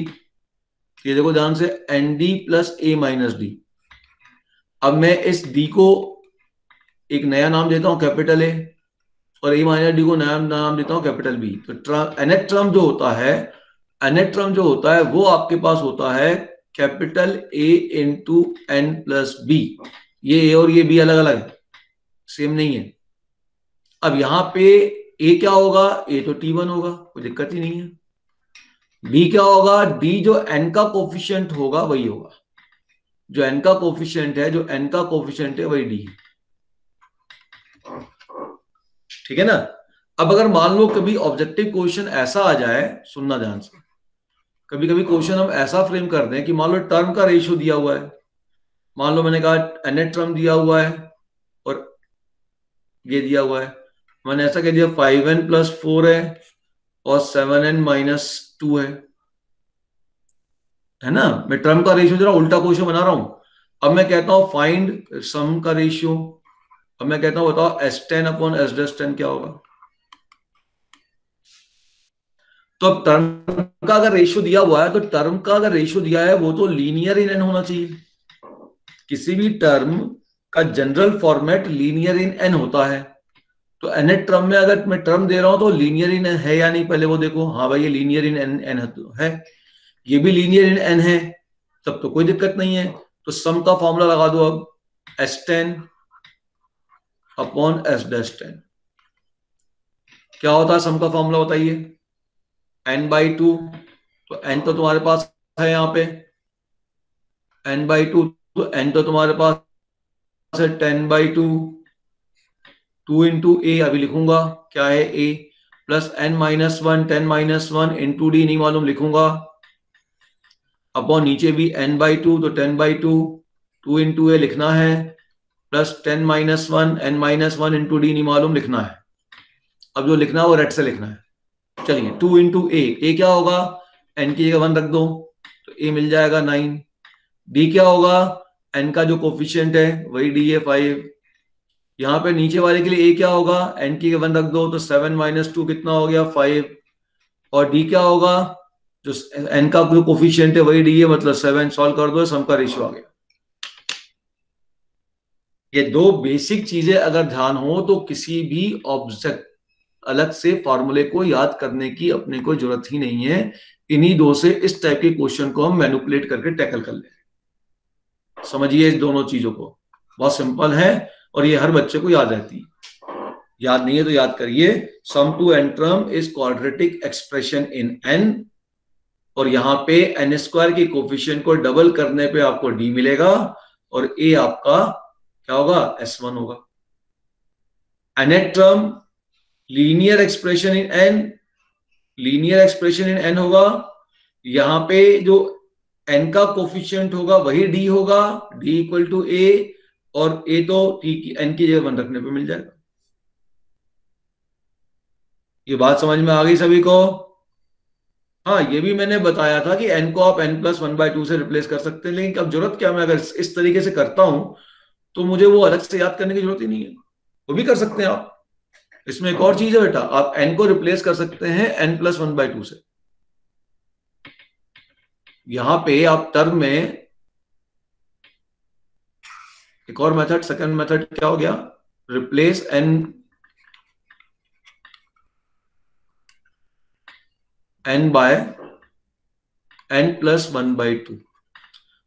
ये देखो ध्यान से, n d plus a minus d. अब मैं इस d को एक नया नाम देता हूं कैपिटल ए, और ए माइनस डी को नया नाम देता हूं कैपिटल बी। तो nth टर्म जो होता है, nth टर्म जो होता है वो आपके पास होता है कैपिटल ए इंटू एन प्लस बी। ये ए और ये बी अलग अलग है, सेम नहीं है। अब यहां पे ए क्या होगा? ए तो T1 होगा, कोई दिक्कत ही नहीं है। बी क्या होगा? डी जो एन का कोफिशिएंट होगा वही होगा, जो एन का कोफिशिएंट है, जो एन का कोफिशिएंट है वही डी है। ठीक है ना? अब अगर मान लो कभी ऑब्जेक्टिव क्वेश्चन ऐसा आ जाए, सुनना ध्यान से, कभी कभी क्वेश्चन हम ऐसा फ्रेम करते हैं कि मान लो टर्म का रेशियो दिया हुआ है, मान लो मैंने कहा nth टर्म दिया हुआ है और ये दिया हुआ है, मैंने ऐसा कह दिया 5n + 4 है और 7n - 2 है ना। मैं टर्म का रेशियो जरा उल्टा क्वेश्चन बना रहा हूं। अब मैं कहता हूं फाइंड सम का रेशियो, अब मैं कहता हूं बताओ S10/S10 क्या होगा। तो अब टर्म का अगर रेशियो दिया हुआ है तो टर्म का अगर रेशियो दिया है वो तो लीनियर इन n होना चाहिए। किसी भी टर्म का जनरल फॉर्मेट लीनियर इन n होता है। तो nth टर्म में अगर मैं टर्म दे रहा हूं तो लीनियर इन है या नहीं, पहले वो देखो। हाँ भाई ये लीनियर इन n है, ये भी लीनियर इन n है, तब तो कोई दिक्कत नहीं है। तो सम का फॉर्मूला लगा दो अब, S10/S10 क्या होता है सम का फॉर्मूला बताइए। n/2, तो n तो तुम्हारे पास है यहाँ पे n/2, तो n तो तुम्हारे पास है 10/2, 2 × a अभी लिखूंगा क्या है a, plus n - 1 10 - 1 into d नहीं मालूम लिखूंगा, अपॉन नीचे भी n/2 तो 10/2, 2 × a लिखना है, प्लस 10 - 1 n - 1 इंटू d नहीं मालूम लिखना है। अब जो लिखना है वो रेड से लिखना है। चलिए 2 × a क्या होगा, n की जगह 1 रख दो तो a मिल जाएगा 9। d क्या होगा, n का जो कोफिशिएंट है वही d है 5। यहाँ पे नीचे वाले के लिए a क्या होगा, n की जगह 1 रख दो तो 7 - 2 कितना हो गया 5। और d क्या होगा, जो n का जो कोफिशिएंट है वही d है, मतलब 7। सॉल्व कर दो, सम का रेशियो आ गया। ये दो बेसिक चीजें अगर ध्यान हो तो किसी भी ऑब्जेक्ट अलग से फॉर्मूले को याद करने की अपने को जरूरत ही नहीं है। इन्हीं दो से इस टाइप के क्वेश्चन को हम मैनिपुलेट करके टैकल कर ले। समझिए इस दोनों चीजों को, बहुत सिंपल है और ये हर बच्चे को याद रहती है। याद नहीं है तो याद करिए, sum to n term is quadratic expression in n, और यहाँ पे n² के कोफिशिएंट को डबल करने पे आपको d मिलेगा और a आपका क्या होगा, S1 होगा। nth term linear expression in n, linear expression in n होगा। यहां पे जो n का कोफिशिएंट होगा वही d होगा, d = a, और a तो t की n की जगह 1 रखने पे मिल जाएगा। ये बात समझ में आ गई सभी को। हाँ ये भी मैंने बताया था कि n को आप n + 1/2 से रिप्लेस कर सकते हैं, लेकिन अब जरूरत क्या, मैं अगर इस तरीके से करता हूं तो मुझे वो अलग से याद करने की जरूरत ही नहीं है, वो भी कर सकते हैं आप। इसमें एक और चीज है बेटा, आप n को रिप्लेस कर सकते हैं n + 1/2 से। यहां पे आप टर्म में एक और मेथड, सेकंड मेथड क्या हो गया, रिप्लेस n by n + 1/2।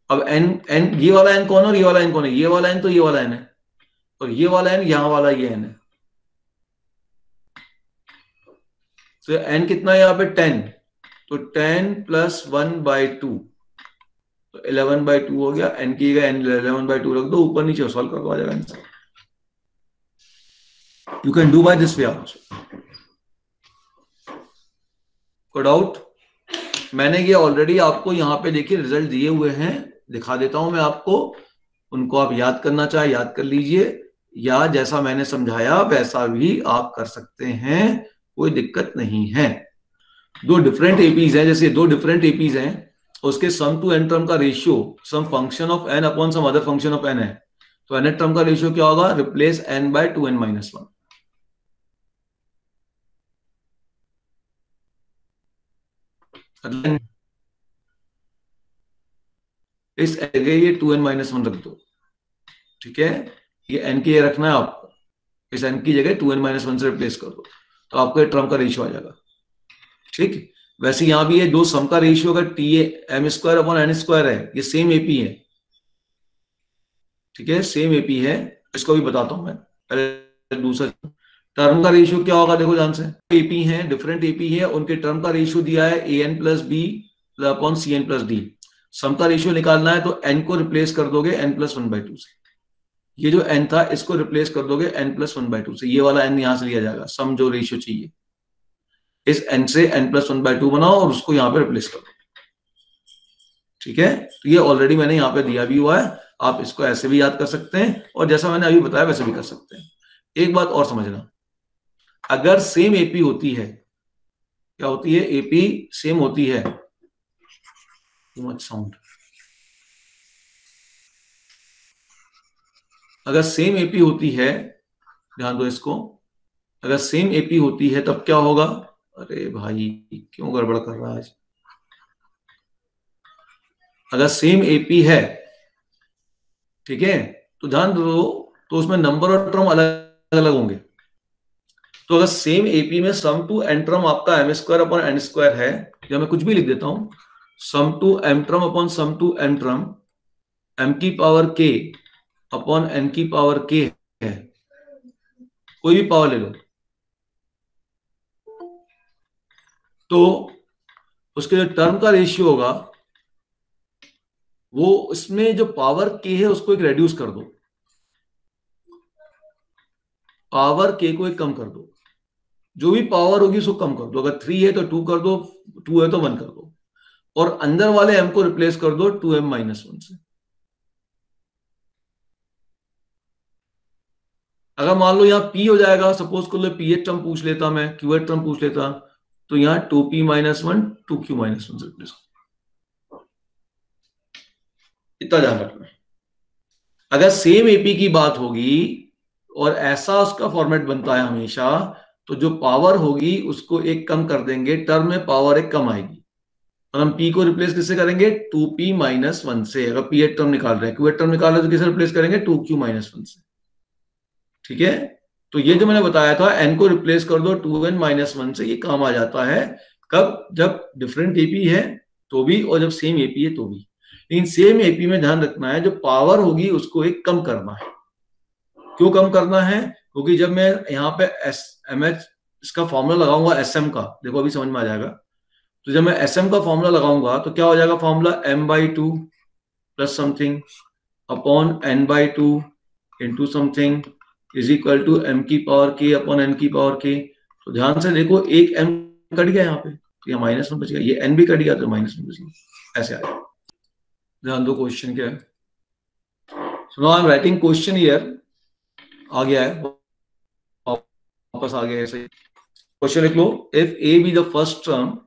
अब n ये वाला n कौन है और ये वाला n कौन है, ये वाला n तो ये वाला n है, और ये वाला n यहां वाला ये n है। तो n कितना है यहाँ पे 10, तो 10 + 1/2 तो 11/2 हो गया। n की जगह 11/2 रख दो, ऊपर नीचे सॉल्व कर दो, आ जाएगा answer. You can do by this way also. कोई डाउट? मैंने ये ऑलरेडी आपको यहाँ पे देखिए रिजल्ट दिए हुए हैं, दिखा देता हूं मैं आपको, उनको आप याद करना चाहे याद कर लीजिए, या जैसा मैंने समझाया वैसा भी आप कर सकते हैं, कोई दिक्कत नहीं है। दो डिफरेंट एपीज हैं, जैसे दो डिफरेंट एपीज हैं, उसके सम टू n टर्म का ratio some function of n upon some other function of n है, तो nth टर्म का रेशियो क्या होगा, रिप्लेस n by 2n - 1। इस जगह ये 2n - 1 रख दो, ठीक है, ये n की जगह रखना है आपको, इस n की जगह 2n - 1 से रिप्लेस कर दो, तो आपको ये टर्म का रेशियो आ जाएगा। ठीक, वैसे यहां भी ये दो सम का रेशियो अगर m²/n² है, ये सेम एपी है, ठीक है, सेम एपी है। इसको भी बताता हूं मैं, पहले दूसरा टर्म का रेशियो क्या होगा, देखो ध्यान से, एपी है, डिफरेंट एपी है, उनके टर्म का रेशियो दिया है an + b upon cn + d। सम का रेशियो निकालना है तो n को रिप्लेस कर दोगे n + 1/2 से, ये जो n था इसको रिप्लेस कर दोगे n + 1/2 से, ये वाला n यहां से लिया जाएगा, सम जो रेशियो चाहिए, इस n से n + 1/2 बनाओ और उसको यहां पे रिप्लेस कर दो। ठीक है, तो ये ऑलरेडी मैंने यहाँ पे दिया भी हुआ है, आप इसको ऐसे भी याद कर सकते हैं और जैसा मैंने अभी बताया वैसे भी कर सकते हैं। एक बात और समझना, अगर सेम एपी होती है, क्या होती है, एपी सेम होती है, टू मच साउंड, अगर सेम एपी होती है, ध्यान दो इसको, अगर सेम एपी होती है तब क्या होगा, अरे भाई क्यों गड़बड़ कर रहा है आज, अगर सेम एपी है, ठीक है, तो ध्यान दो, तो उसमें नंबर और टर्म अलग अलग होंगे। तो अगर सेम एपी में सम टू एन टर्म आपका m square upon n square है, या मैं कुछ भी लिख देता हूं, sum to m term upon sum to N term, m की पावर के अपॉन एन की पावर के है, कोई भी पावर ले लो, तो उसके जो टर्म का रेशियो होगा वो, इसमें जो पावर के है उसको एक रेड्यूस कर दो, पावर के को एक कम कर दो, जो भी पावर होगी उसको कम कर दो, अगर 3 है तो 2 कर दो, 2 है तो 1 कर दो, और अंदर वाले m को रिप्लेस कर दो 2m-1 से। अगर मान लो यहाँ p हो जाएगा, सपोज कर लो ph टर्म पूछ लेता मैं, qh टर्म पूछ लेता, तो यहाँ 2p-1 2q-1 से रिप्लेस, इतना ध्यान रखना। अगर सेम एपी की बात होगी और ऐसा उसका फॉर्मेट बनता है हमेशा, तो जो पावर होगी उसको एक कम कर देंगे, टर्म में पावर एक कम आएगी, और हम p को रिप्लेस किससे करेंगे, 2p-1 से। अगर ph टर्म निकाल रहे हैं, qh टर्म निकाल रहे हैं तो किसे रिप्लेस करेंगे, 2q-1 से, ठीक है। तो ये जो मैंने बताया था, n को रिप्लेस कर दो 2n-1 से, ये काम आ जाता है कब, जब डिफरेंट एपी है तो भी और जब सेम एपी है तो भी। लेकिन सेम एपी में ध्यान रखना है, जो पावर होगी उसको एक कम करना है। क्यों कम करना है, क्योंकि जब मैं यहाँ पे mh इसका फॉर्मूला लगाऊंगा sm का, देखो अभी समझ में आ जाएगा, तो जब मैं sm का फॉर्मूला लगाऊंगा तो क्या हो जाएगा, formula m/2 plus something upon n/2 into something is equal to m की पावर k अपॉन n की पावर k। तो ध्यान से देखो, एक m कट गया यहाँ पे, तो ये -1 बच गया, ये n भी कट गया तो -1 बच गया, ऐसे आया। ध्यान दो क्वेश्चन क्या है, so now I am writing question here, आ गया है, वापस आ गया है, सही। क्वेश्चन लिख लो, if a be the first term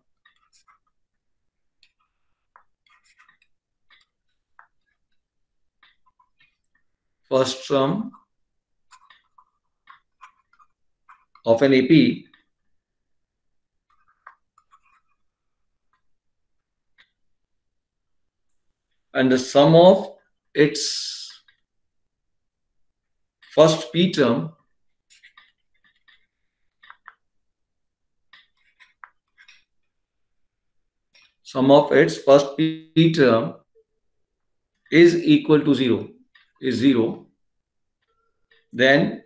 of an AP and the sum of its first P term is equal to 0, is 0, then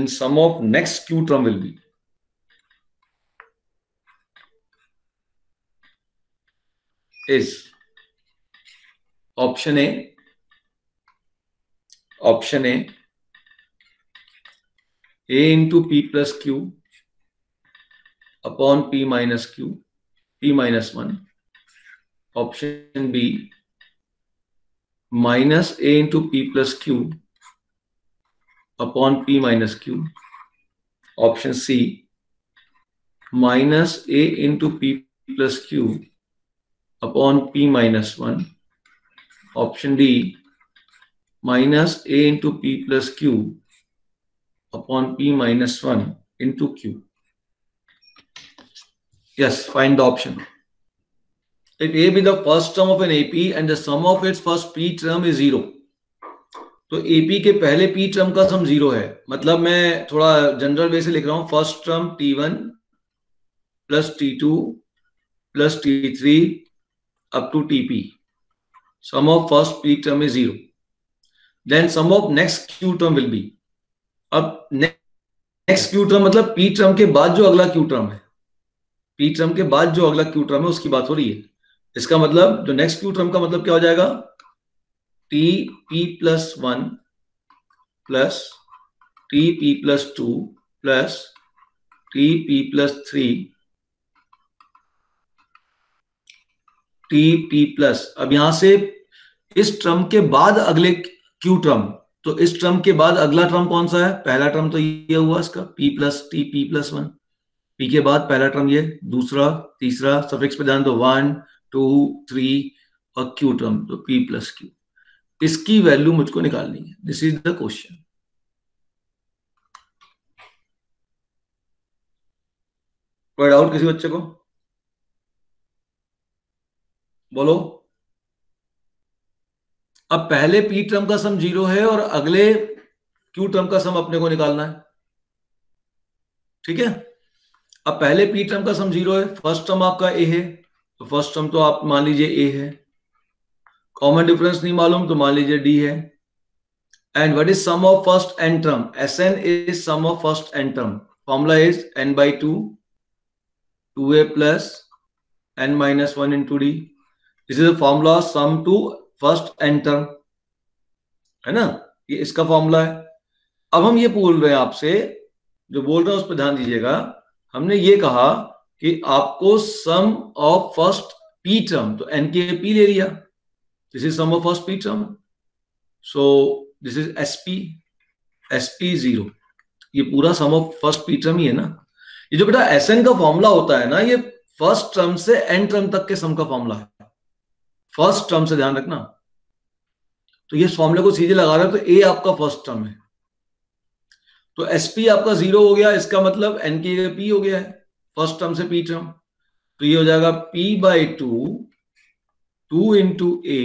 sum of next Q term will be is option A into P plus Q upon P minus Q, P minus 1. Option B minus A into P plus Q upon P minus Q. Option C minus A into P plus Q upon P minus 1. Option D minus A into P plus Q upon P minus 1 into Q. Yes, find the option. If A be the first term of an AP and the sum of its first P term is 0, तो AP के पहले P term का सम 0 है, मतलब मैं थोड़ा general वे से लिख रहा हूं, first term T1 plus T2 plus T3 up to TP, sum of first P term is 0, then sum of next Q term will be, अब नेक्स्ट Q term मतलब P term के बाद जो अगला Q term है, P term के बाद जो अगला Q term है उसकी बात हो रही है। इसका मतलब जो नेक्स्ट Q term का मतलब क्या हो जाएगा, TP plus 1 plus TP plus 2 plus TP plus 3 T p plus, अब यहां से इस टर्म के बाद अगले क्यू टर्म, तो इस टर्म के बाद अगला टर्म कौन सा है? पहला टर्म तो ये हुआ इसका P plus T p plus one, P के बाद पहला टर्म ये, दूसरा तीसरा सफिक्स पे ध्यान दो, 1 2 3 और क्यू टर्म तो पी प्लस क्यू, इसकी वैल्यू मुझको निकालनी है। This is the question. कोई डाउट किसी बच्चे को? बोलो। अब पहले पी टर्म का सम 0 है और अगले क्यू टर्म का सम अपने को निकालना है, ठीक है। अब पहले पी टर्म का सम 0 है, फर्स्ट टर्म आपका ए है, तो फर्स्ट टर्म तो आप मान लीजिए ए है, कॉमन डिफरेंस नहीं मालूम तो मान लीजिए डी है। And what is sum of first n term? S n is sum of first n term, formula is n by two 2a plus n minus 1 into d, this is formula sum to first n term, है ना, ये इसका formula है। अब हम ये बोल रहे हैं आपसे, जो बोल रहे हैं उस पर ध्यान दीजिएगा, हमने ये कहा कि आपको sum of first p term, तो एन के पी ले लिया, this is sum of first p term, so this is s p 0, ये पूरा sum of first p term ही है ना। ये जो बेटा एस एन का फॉर्मूला होता है ना, ये फर्स्ट टर्म से एन टर्म तक के सम का फॉर्मूला है, फर्स्ट टर्म से ध्यान रखना। तो ये फॉर्मूले को सीधे लगा रहे हो तो ए आपका फर्स्ट टर्म है, तो एसपी आपका 0 हो गया, इसका मतलब एन की जगह पी हो गया है, फर्स्ट टर्म से पी टर्म, तो ये हो जाएगा p by two into a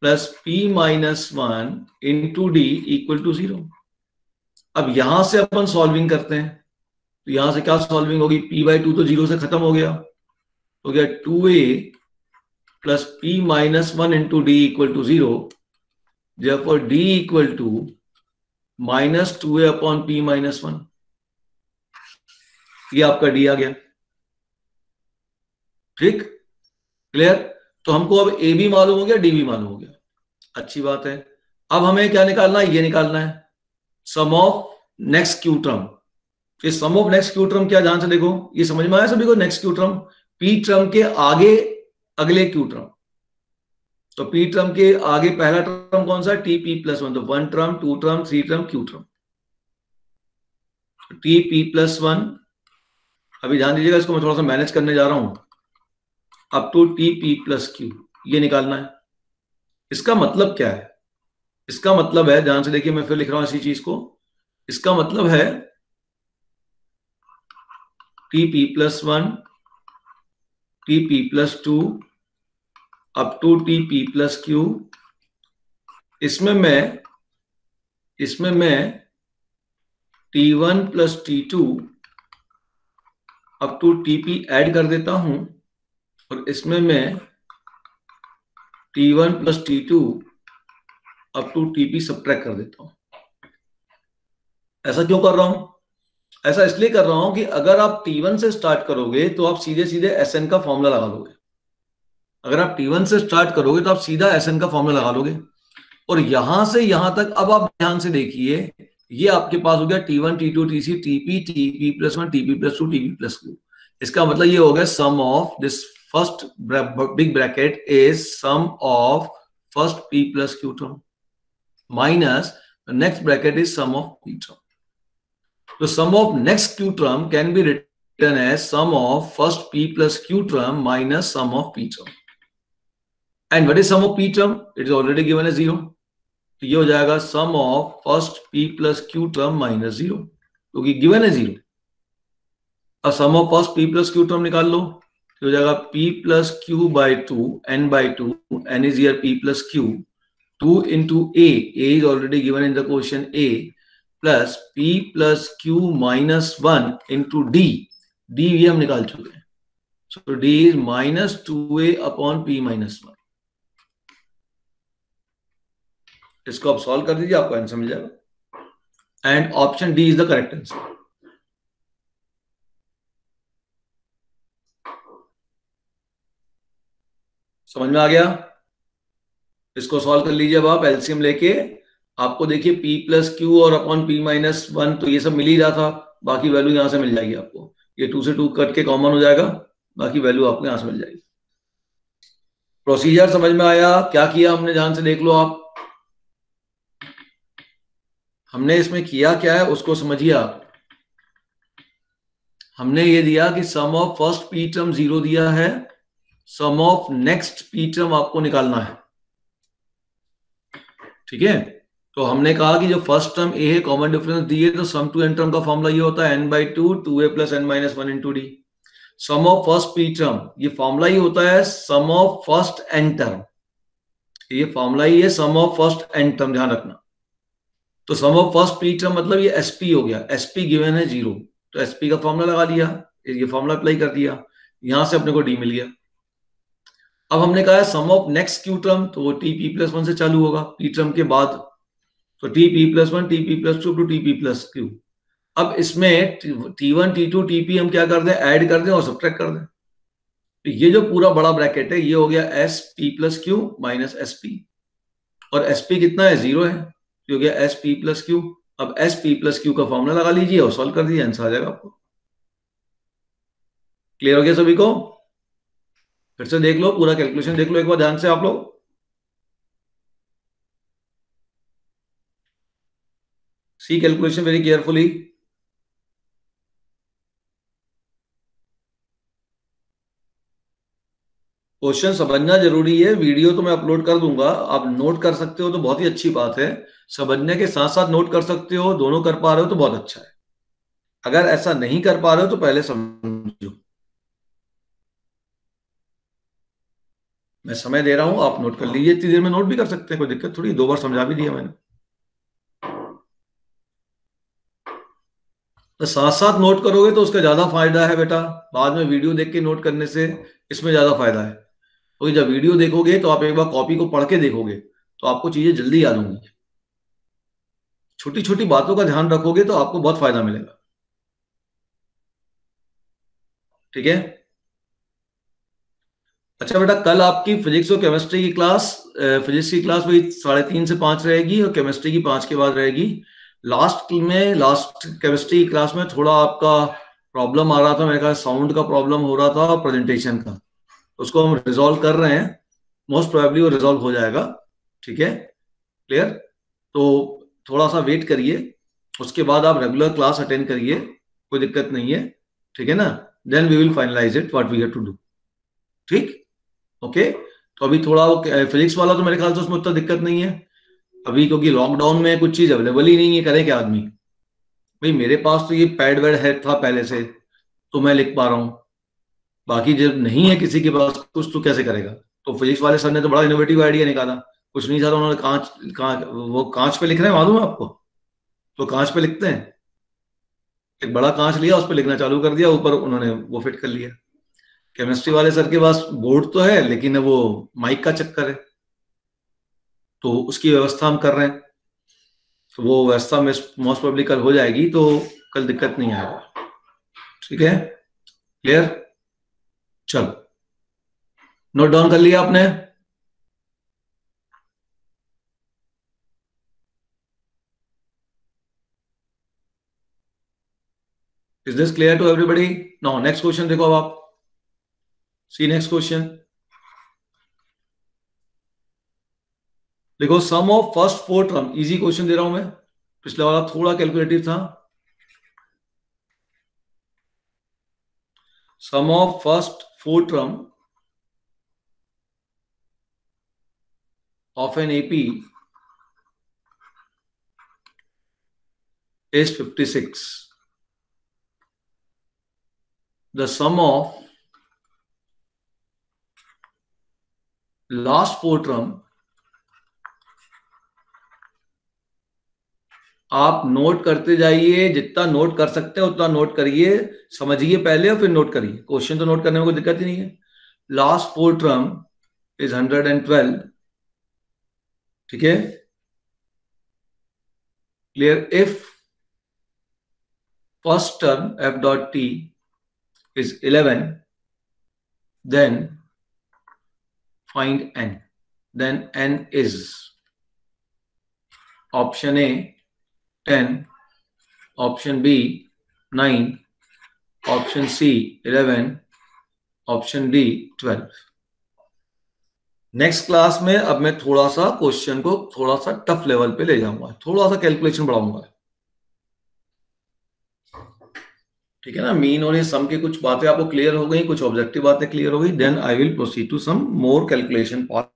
plus p minus 1 into d equal to 0। अब यहां से अपन सॉल्विंग करते हैं, तो यहां से क्या सॉल्विंग होगी? p बाई टू तो 0 से खत्म हो गया, तो गया 2a plus p minus 1 into d equal to 0, therefore d equal to minus 2a upon p minus 1, ये आपका d आ गया, ठीक, क्लियर। तो हमको अब a भी मालूम हो गया, d भी मालूम हो गया, अच्छी बात है। अब हमें क्या निकालना है? ये निकालना है sum of next Q term. ये सम ऑफ नेक्स्ट क्यू टर्म क्या, ध्यान से देखो, ये समझ में आया सभी को? Next Q term P term के आगे अगले क्यू टर्म, तो पी टर्म के आगे पहला टर्म कौन सा है? टी पी प्लस 1, तो 1 term 2 term 3 term Q term, T p plus 1। अभी ध्यान दीजिएगा, इसको मैं थोड़ा सा मैनेज करने जा रहा हूं, up to t p plus q, ये निकालना है। इसका मतलब क्या है? इसका मतलब है, ध्यान से देखिए, मैं फिर लिख रहा हूं इसी चीज को, इसका मतलब है t p plus 1 t p plus 2 up to t p plus q, इसमें मैं T1 plus T2 up to TP add कर देता हूं, और इसमें मैं T1 plus T2 up to TP subtract कर देता हूं। ऐसा क्यों कर रहा हूं? ऐसा इसलिए कर रहा हूं कि अगर आप T1 से स्टार्ट करोगे तो आप सीधे सीधे SN का फॉर्मूला लगा लोगे। अगर आप T1 से स्टार्ट करोगे तो आप सीधा SN का फॉर्मूला लगा लोगे, और यहां से यहां तक अब आप ध्यान से देखिए, ये आपके पास हो गया T1 T2 TC TP TP plus 1 TP plus 2 TP plus 2। इसका मतलब ये हो गया sum of this first big bracket is sum of first P plus Q term minus next bracket is sum of P term. तो sum of next Q term can be written as sum of first P plus Q term minus sum of P term. And what is sum of P term? It is already given as 0. तो ये हो जाएगा sum of first P plus Q term minus 0, क्योंकि given है 0। अब sum of first P plus Q term निकाल लो, तो हो जाएगा P plus Q by 2 n by 2, n is here P plus Q, 2 into A is already given in the question A, plus P plus Q minus 1 into D, D भी हम निकाल चुके हैं, सो D is minus 2A upon P minus 1। इसको आप solve कर दीजिए, आपको आंसर मिल जाएगा, and option D is the correct answer. समझ में आ गया? इसको सॉल्व कर लीजिए अब आप एलसीएम लेके, आपको देखिए P प्लस Q और अपॉन P माइनस 1 तो ये सब मिल ही रहा था, बाकी वैल्यू यहां से मिल जाएगी आपको, ये 2 से 2 कट के कॉमन हो जाएगा, बाकी वैल्यू आपको यहां से मिल जाएगी। प्रोसीजर समझ में आया? क्या किया हमने, ध्यान से देख लो आप। हमने इसमें किया क्या है उसको समझिए आप। हमने ये दिया कि sum of first p term 0 दिया है, sum of next P term आपको निकालना है, ठीक है। तो हमने कहा कि जो फर्स्ट टर्म ए है कॉमन डिफरेंस दी है, तो सम टू एन टर्म का फॉर्मूला ये होता है n/2 2a + n - 1 × d। Sum of first p term, ये फॉर्मूला ही होता है sum of first n term, ये फॉर्मूला ही है sum of first n term, ध्यान रखना। तो sum of first p term मतलब ये एसपी हो गया, एसपी गिवन है 0, तो एसपी का फॉर्मूला लगा लिया, ये फॉर्मूला अप्लाई कर दिया, यहां से अपने को डी मिल गया। अब हमने कहा sum of next Q term, तो वो टी पी प्लस 1 से चालू होगा पी टर्म के बाद, तो t p plus 1 t p plus 2 to t p plus q. अब इसमें T1 T2 TP हम क्या कर दें, ऐड कर दें और सब्ट्रैक्ट कर दें। तो ये जो पूरा बड़ा ब्रैकेट है ये हो गया S P plus Q minus S P, और एस पी कितना है 0 है, तो हो गया एस पी प्लस क्यू। अब एस पी प्लस क्यू का फॉर्मूला लगा लीजिए और सॉल्व कर दीजिए, आंसर आ जाएगा आपको। क्लियर हो गया सभी को? फिर से देख लो, पूरा कैलकुलेशन देख लो एक बार ध्यान से आप लोग। सी कैलकुलेशन वेरी केयरफुली। क्वेश्चन समझना जरूरी है, वीडियो तो मैं अपलोड कर दूंगा, आप नोट कर सकते हो तो बहुत ही अच्छी बात है, समझने के साथ साथ नोट कर सकते हो, दोनों कर पा रहे हो तो बहुत अच्छा है। अगर ऐसा नहीं कर पा रहे हो तो पहले समझो, मैं समय दे रहा हूं, आप नोट कर लीजिए, इतनी देर में नोट भी कर सकते हैं, कोई दिक्कत थोड़ी, 2 बार समझा भी दिया मैंने। तो साथ साथ नोट करोगे तो उसका ज्यादा फायदा है बेटा, बाद में वीडियो देख के नोट करने से इसमें ज्यादा फायदा है। क्योंकि जब वीडियो देखोगे तो आप एक बार कॉपी को पढ़ के देखोगे तो आपको चीजें जल्दी याद होंगी, छोटी छोटी बातों का ध्यान रखोगे तो आपको बहुत फायदा मिलेगा, ठीक है। अच्छा बेटा, कल आपकी फिजिक्स और केमिस्ट्री की क्लास, फिजिक्स की क्लास वही 3:30 से 5 रहेगी और केमिस्ट्री की 5 के बाद रहेगी। लास्ट केमिस्ट्री की क्लास में थोड़ा आपका प्रॉब्लम आ रहा था, मेरे ख्याल साउंड का प्रॉब्लम हो रहा था और प्रेजेंटेशन का, उसको हम रिजॉल्व कर रहे हैं, मोस्ट प्रोबेबली वो रिजॉल्व हो जाएगा, ठीक है। क्लियर? तो थोड़ा सा वेट करिए, उसके बाद आप रेगुलर क्लास अटेंड करिए, कोई दिक्कत नहीं है, ठीक है ना। Then we will finalise it what we have to do, ठीक, ओके। तो अभी थोड़ा वो फिजिक्स वाला तो मेरे ख्याल से उसमें उतना दिक्कत नहीं है अभी, क्योंकि लॉकडाउन में कुछ चीज अवेलेबल ही नहीं है, करे क्या आदमी। भाई मेरे पास तो ये पैड वैड है था पहले से, तो मैं लिख पा रहा हूँ, बाकी जब नहीं है किसी के पास कुछ तो कैसे करेगा। तो फिजिक्स वाले सर ने तो बड़ा इनोवेटिव आइडिया निकाला, कुछ नहीं चाहता उन्होंने वो कांच पे लिख रहे हैं, मालूम है आपको, तो कांच पे लिखते हैं, एक बड़ा कांच लिया उस पर लिखना चालू कर दिया, ऊपर उन्होंने वो फिट कर लिया। केमिस्ट्री वाले सर के पास बोर्ड तो है लेकिन वो माइक का चक्कर है, तो उसकी व्यवस्था हम कर रहे हैं, तो वो व्यवस्था में मोस्ट प्रोबेबली कल हो जाएगी, तो कल दिक्कत नहीं आएगा, ठीक है। क्लियर? चलो, नोट डाउन कर लिया आपने? Is this clear to everybody? Now next question देखो अब आप, सी नेक्स्ट क्वेश्चन। देखो sum of first 4 term, easy question दे रहा हूं मैं, पिछले वाला थोड़ा कैलकुलेटिव था। Sum of first 4 term of an AP is 56. The sum of last 4 term, आप नोट करते जाइए, जितना नोट कर सकते हैं उतना नोट करिए, समझिए पहले और फिर नोट करिए, क्वेश्चन तो नोट करने में कोई दिक्कत ही नहीं है। लास्ट 4 टर्म इज 112, ठीक है। Clear? If first term f dot t is 11, then find n. Then n is option A 10, option B 9, option C 11, option D 12. Next class में अब मैं थोड़ा सा क्वेश्चन को थोड़ा सा टफ लेवल पे ले जाऊंगा, थोड़ा सा कैलकुलेशन बढ़ाऊंगा, ठीक है ना। मीन और ये सम की कुछ बातें आपको क्लियर हो गई, कुछ ऑब्जेक्टिव बातें क्लियर हो गई, then I will proceed to some more calculation part.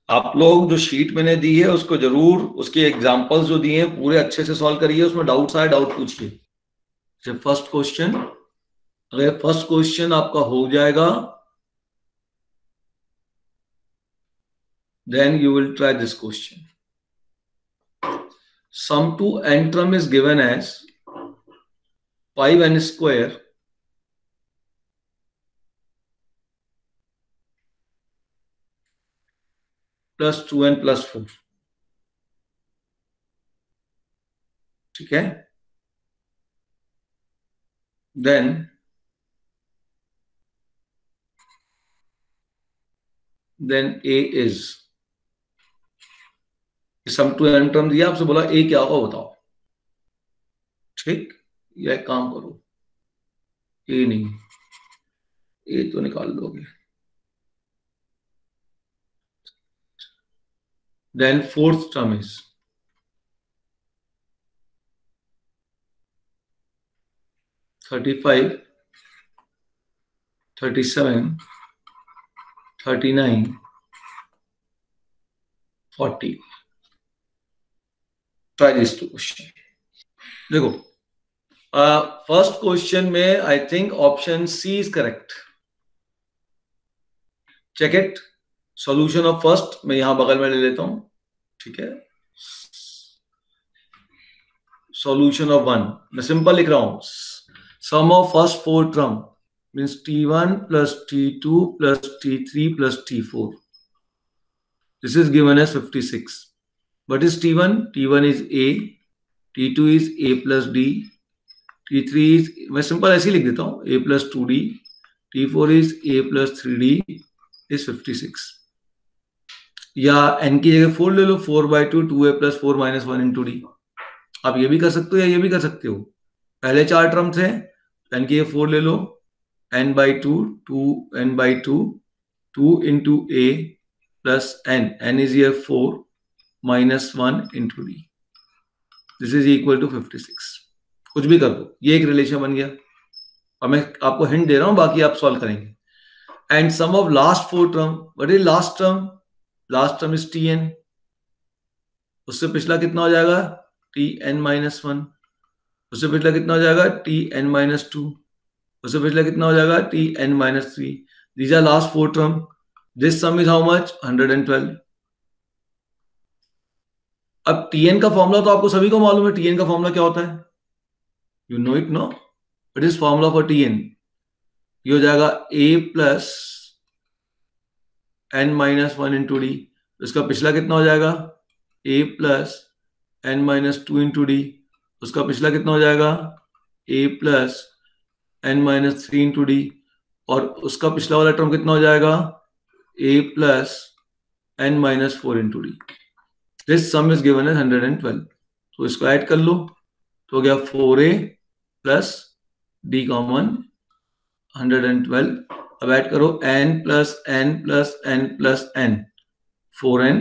आप लोग जो शीट मैंने दी है उसको जरूर, उसके एग्जांपल्स जो दिए हैं पूरे अच्छे से सॉल्व करिए, उसमें डाउट्स आए डाउट पूछिए। फर्स्ट क्वेश्चन, अगर फर्स्ट क्वेश्चन आपका हो जाएगा then you will try this question. Sum to n term is given as 5n square plus 2n plus 4, ठीक है। then a is, sum to n term दिया, आपसे बोला a क्या होगा बताओ, ठीक। या एक काम करो, a नहीं, a तो निकाल दोगे। then fourth term is 35, 37, 39, 40. Try these two questions. देखो, फर्स्ट क्वेश्चन में I think option C is correct. Check it. Solution of first मैं यहां बगल में ले लेता हूं, ठीक है। सॉल्यूशन ऑफ वन मैं सिंपल लिख रहा हूं, sum of first four term means t1 plus t2 plus t3 plus t4. This is given as 56. What is t1? t1 is a, t2 is a plus d, t3 is, मैं simple ऐसे ही लिख देता हूं, a plus 2d, t4 is a plus 3d is 56. या n की जगह 4 ले लो, 4/2 2a plus 4 minus 1 into d. आप ये भी कर सकते हो या ये भी कर सकते हो। पहले चार टर्म थे, n की जगह 4 ले लो, n/2 2n/2 2 into a plus n is here 4 minus 1 into d. This is equal to 56. कुछ भी कर दो, ये एक रिलेशन बन गया। और मैं आपको हिंट दे रहा हूं, बाकी आप सॉल्व करेंगे। And sum of last four term, what is last term? Last term is tn, उससे पिछला कितना हो जाएगा? tn-1, उससे पिछला कितना हो जाएगा? tn-2, उससे पिछला कितना हो जाएगा? tn-3. These are last four term. This sum is how much? 112. अब tn का फॉर्मूला तो आपको सभी को मालूम है, tn का फॉर्मूला क्या होता है? You know it, no? What is formula for tn? ये हो जाएगा a plus n-1 into d. इसका पिछला कितना हो जाएगा? a plus n-2 into d. उसका पिछला कितना हो जाएगा? a plus n-3 into d. और उसका पिछला वाला टर्म कितना हो जाएगा? a plus n-4 into d. This sum is given as 112. तो इसको ऐड कर लो तो हो गया 4a plus d कॉमन 112. अब ऐड करो n plus n plus n plus n, 4n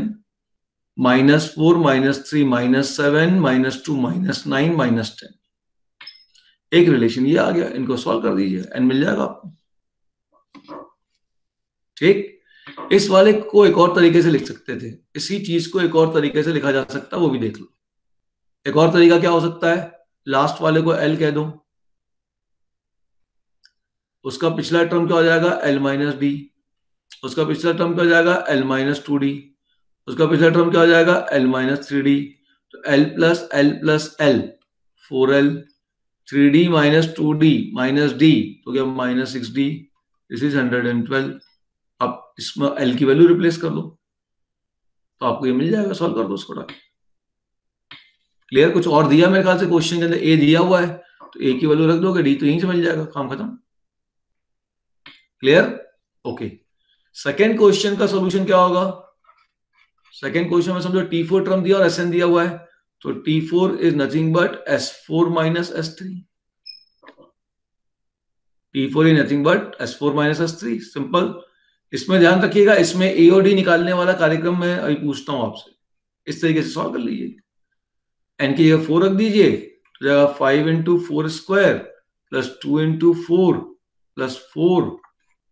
minus 4 minus 3 minus 7 minus 2 minus 9 minus 10. एक रिलेशन ये आ गया, इनको सॉल्व कर दीजिए, n मिल जाएगा आपको, ठीक। इस वाले को एक और तरीके से लिख सकते थे, इसी चीज को एक और तरीके से लिखा जा सकता है, वो भी देख लो। एक और तरीका क्या हो सकता है? लास्ट वाले को l कह दो, उसका पिछला टर्म क्या हो जाएगा? l माइनस डी, उसका पिछला टर्म क्या हो जाएगा? l माइनस 2d, उसका पिछला टर्म क्या हो जाएगा? l minus 3d. तो l plus l 4l, 3d minus 2d minus d तो क्या? Minus 6d. This is 112. अब इसमें l की वैल्यू रिप्लेस कर लो तो आपको ये मिल जाएगा, सॉल्व कर दो उसको। क्लियर? कुछ और दिया मेरे ख्याल से क्वेश्चन के अंदर, a दिया हुआ है तो a की वैल्यू रख दोगे, d तो यहीं से मिल जाएगा, काम खत्म। क्लियर? ओके। सेकेंड क्वेश्चन का सॉल्यूशन क्या होगा? सेकेंड क्वेश्चन में समझो t4 टर्म दिया और sn दिया हुआ है, तो T4 is nothing but S4 minus S3. T4 is nothing but S4 minus S3. Simple. इसमें ध्यान रखिएगा, इसमें ए और डी निकालने वाला कार्यक्रम मैं अभी पूछता हूं आपसे, इस तरीके से सॉल्व कर लीजिए. एन की जगह 4 रख दीजिए, तो जाएगा 5 into 4 square plus 2 into 4 plus 4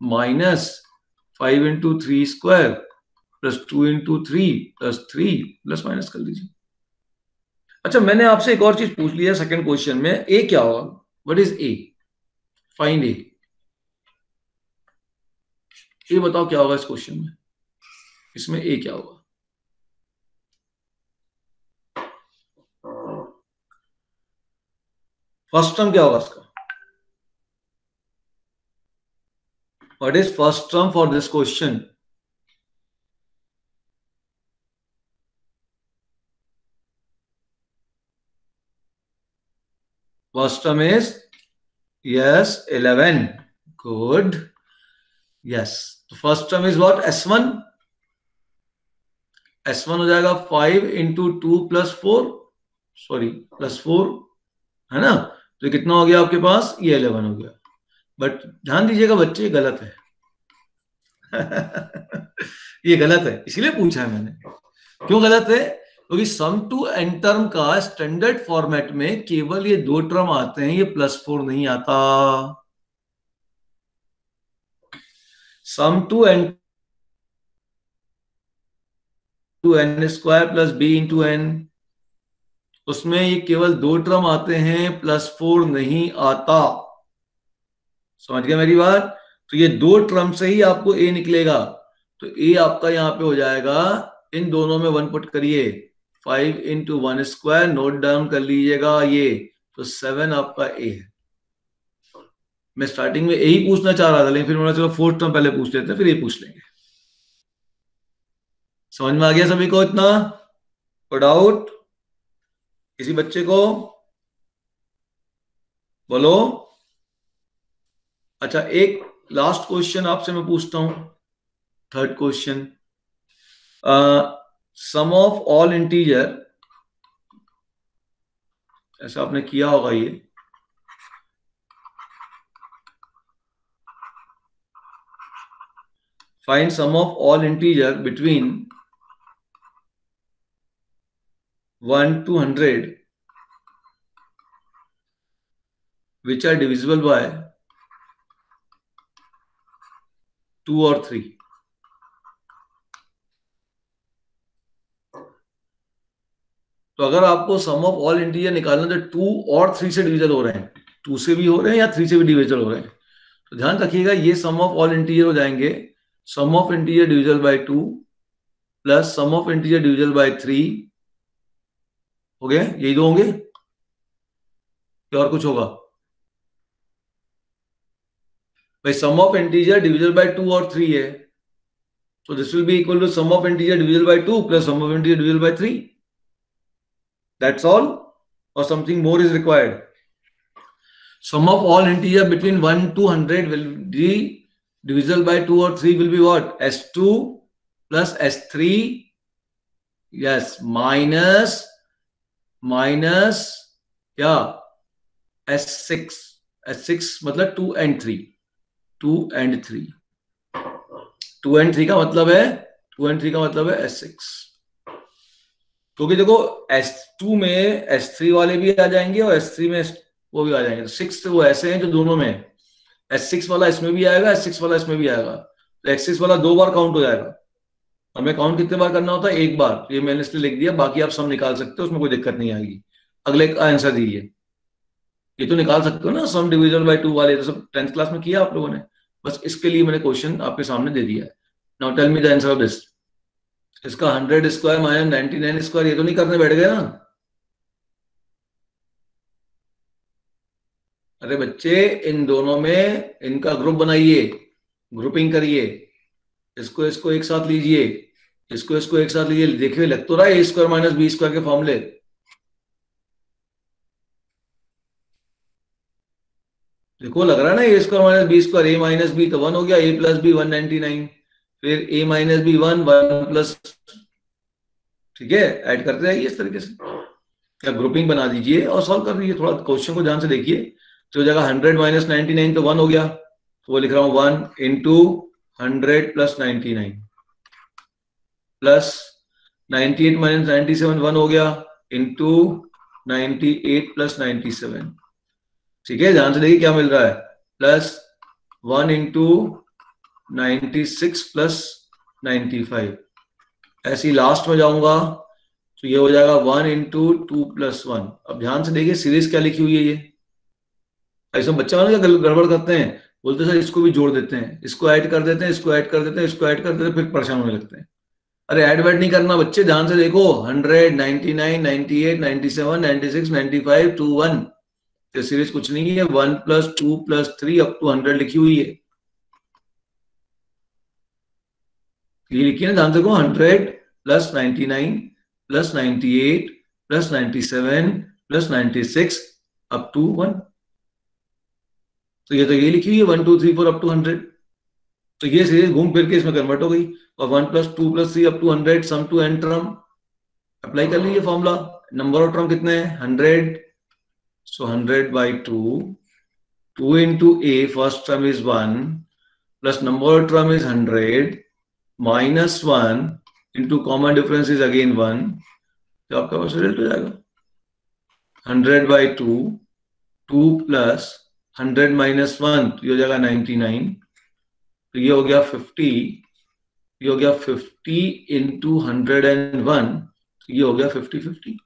minus 5 into 3 square plus 2 into 3 plus 3 plus minus कर लीजिए. अच्छा, मैंने आपसे एक और चीज पूछ लिया सेकंड क्वेश्चन में, ए क्या होगा? What is a? फाइंड ए. ये बताओ क्या होगा इस क्वेश्चन में, इसमें ए क्या होगा? फर्स्ट टर्म क्या होगा इसका? What is first term for this question? First term is yes 11. Good. Yes, तो first term is what? S1. S1 हो जाएगा 5 इंटू 2 प्लस 4, सॉरी प्लस 4, है ना? तो कितना हो गया आपके पास? ये 11 हो गया. बट ध्यान दीजिएगा बच्चे, गलत है. ये गलत है, इसलिए पूछा है मैंने. क्यों गलत है? क्योंकि सम टू एन टर्म का स्टैंडर्ड फॉर्मेट में केवल ये 2 टर्म आते हैं, ये +4 नहीं आता. Sum to n two n square plus b into n, उसमें ये केवल 2 टर्म आते हैं, +4 नहीं आता. समझ गए मेरी बात? तो ये 2 टर्म से ही आपको ए निकलेगा. तो ए आपका यहां पे हो जाएगा, इन दोनों में 1 पुट करिए, 5 इंटू 1 स्क्वायर, नोट डाउन कर लीजिएगा ये, तो 7 आपका ए है. मैं स्टार्टिंग में यही पूछना चाह रहा था, लेकिन फिर मैंने चलो 4th टर्म पहले पूछ लेते हैं, फिर ये पूछ लेंगे. समझ में आ गया सभी को इतना? कोई डाउट किसी बच्चे को? बोलो. अच्छा, एक लास्ट क्वेश्चन आपसे मैं पूछता हूं, third question. Sum of all integer, ऐसा आपने किया होगा ये. Find sum of all integer between 1 to 100 which are divisible by 2 or 3. तो अगर आपको सम ऑफ ऑल इंटीजर निकालना तो 2 और 3 से डिविजल हो रहे हैं, 2 से भी हो रहे हैं या 3 से भी डिविजल हो रहे हैं, तो ध्यान रखिएगा ये सम ऑफ ऑल इंटीजर हो जाएंगे sum of integer divisible by 2 plus sum of integer divisible by 3. हो गए? यही दो होंगे, क्या और कुछ होगा? भाई सम ऑफ इंटीजर डिविजल बाय 2 और 3 है, so this will be equal to sum of integer divisible by 2 plus sum of integer divisible by 3. That's all, or something more is required? Sum of all integer between 1 to 100 will be divisible by 2 or 3 will be what? S2 plus S3. Yes, minus क्या? S6. S6 मतलब 2 and 3. 2 and 3. 2 and 3 का मतलब है, 2 and 3 का मतलब है S6. क्योंकि देखो S2 में S3 वाले भी आ जाएंगे और S3 में वो भी आ जाएंगे. तो 6 वो ऐसे हैं जो दोनों में, S6 वाला इसमें भी आएगा, S6 वाला इसमें भी आएगा. तो S6 वाला 2 बार काउंट हो जाएगा. हमें काउंट कितने बार करना होता है? 1 बार. ये मैंने इसलिए लिख दिया, बाकी आप सब निकाल सकते हो, उसमें कोई दिक्कत नहीं आएगी. अगले का आंसर दीजिए. ये तो निकाल सकते हो ना सम डिविजल बाय 2 वाले, तो सब 10th क्लास में किया आप लोगों ने. बस इसके लिए मैंने क्वेश्चन आपके सामने दे दिया है. Now tell me the answer of this. इसका 100 स्क्वायर माइनस 99 स्क्वायर, ये तो नहीं करने बैठ गए ना? अरे बच्चे, इन दोनों में इनका ग्रुप बनाइए, ग्रुपिंग करिए. इसको इसको एक साथ लीजिए, इसको इसको एक साथ लीजिए. देखिए लग तो रहा है ए स्क्वायर माइनस बी स्क्वायर के फॉर्मूले. देखो लग रहा है ना, ए स्क्वायर माइनस बी स्क्वायर, ए माइनस बी तो 1 हो गया, ए प्लस बी 199, फिर ए माइनस बी 1 प्लस, ठीक है, ऐड करते जाइए इस तरीके से. या ग्रुपिंग बना दीजिए और सॉल्व कर दीजिए। थोड़ा क्वेश्चन को ध्यान से देखिए। तो हो जाएगा 100 माइनस 99 तो 1 हो गया, तो वो लिख रहा हूं 1 इंटू 100 प्लस 99 प्लस 98 माइनस 97 1 हो गया इंटू 98 प्लस 97। ठीक है, ध्यान से देखिए क्या मिल रहा है, प्लस 1 इंटू 96 प्लस 95। ऐसे ही लास्ट में जाऊंगा तो ये हो जाएगा 1 इंटू 2 प्लस 1। अब ध्यान से देखिए सीरीज क्या लिखी हुई है ये। ऐसे बच्चा वाले क्या गड़बड़ करते हैं, बोलते सर इसको भी जोड़ देते हैं, इसको ऐड कर देते हैं, इसको ऐड कर देते हैं, इसको ऐड कर देते हैं, फिर परेशान होने लगते हैं। अरे ऐड वैड नहीं करना बच्चे, ध्यान से देखो 100 99 98 97 96 95 2 1। तो सीरीज कुछ नहीं है, 1 प्लस 2 प्लस 3 अप टू 100 लिखी हुई है। ये लिखी है ना, ध्यान से देखो 100 plus 99 plus 98 plus 97 plus 96 up to 1। तो ये लिखी हुई है 1 2 3 4 अप टू 100। तो ये सीरीज घूम फिर के इसमें कन्वर्ट हो गई। और 1 plus 2 plus 3 up to 100 sum to N term. Apply कर लीजिए फॉर्मूला। नंबर ऑफ टर्म कितने हैं 100, so 100 by 2, 2 into a first term is 1 plus number of term is 100 minus 1 into common difference is again 1। तो आपका पास result हो जाएगा 100 by 2, 2 plus 100 minus 1 तो ये हो जाएगा 99। तो ये हो गया 50, ये हो गया 50 इंटू 101, तो ये हो गया 50 50।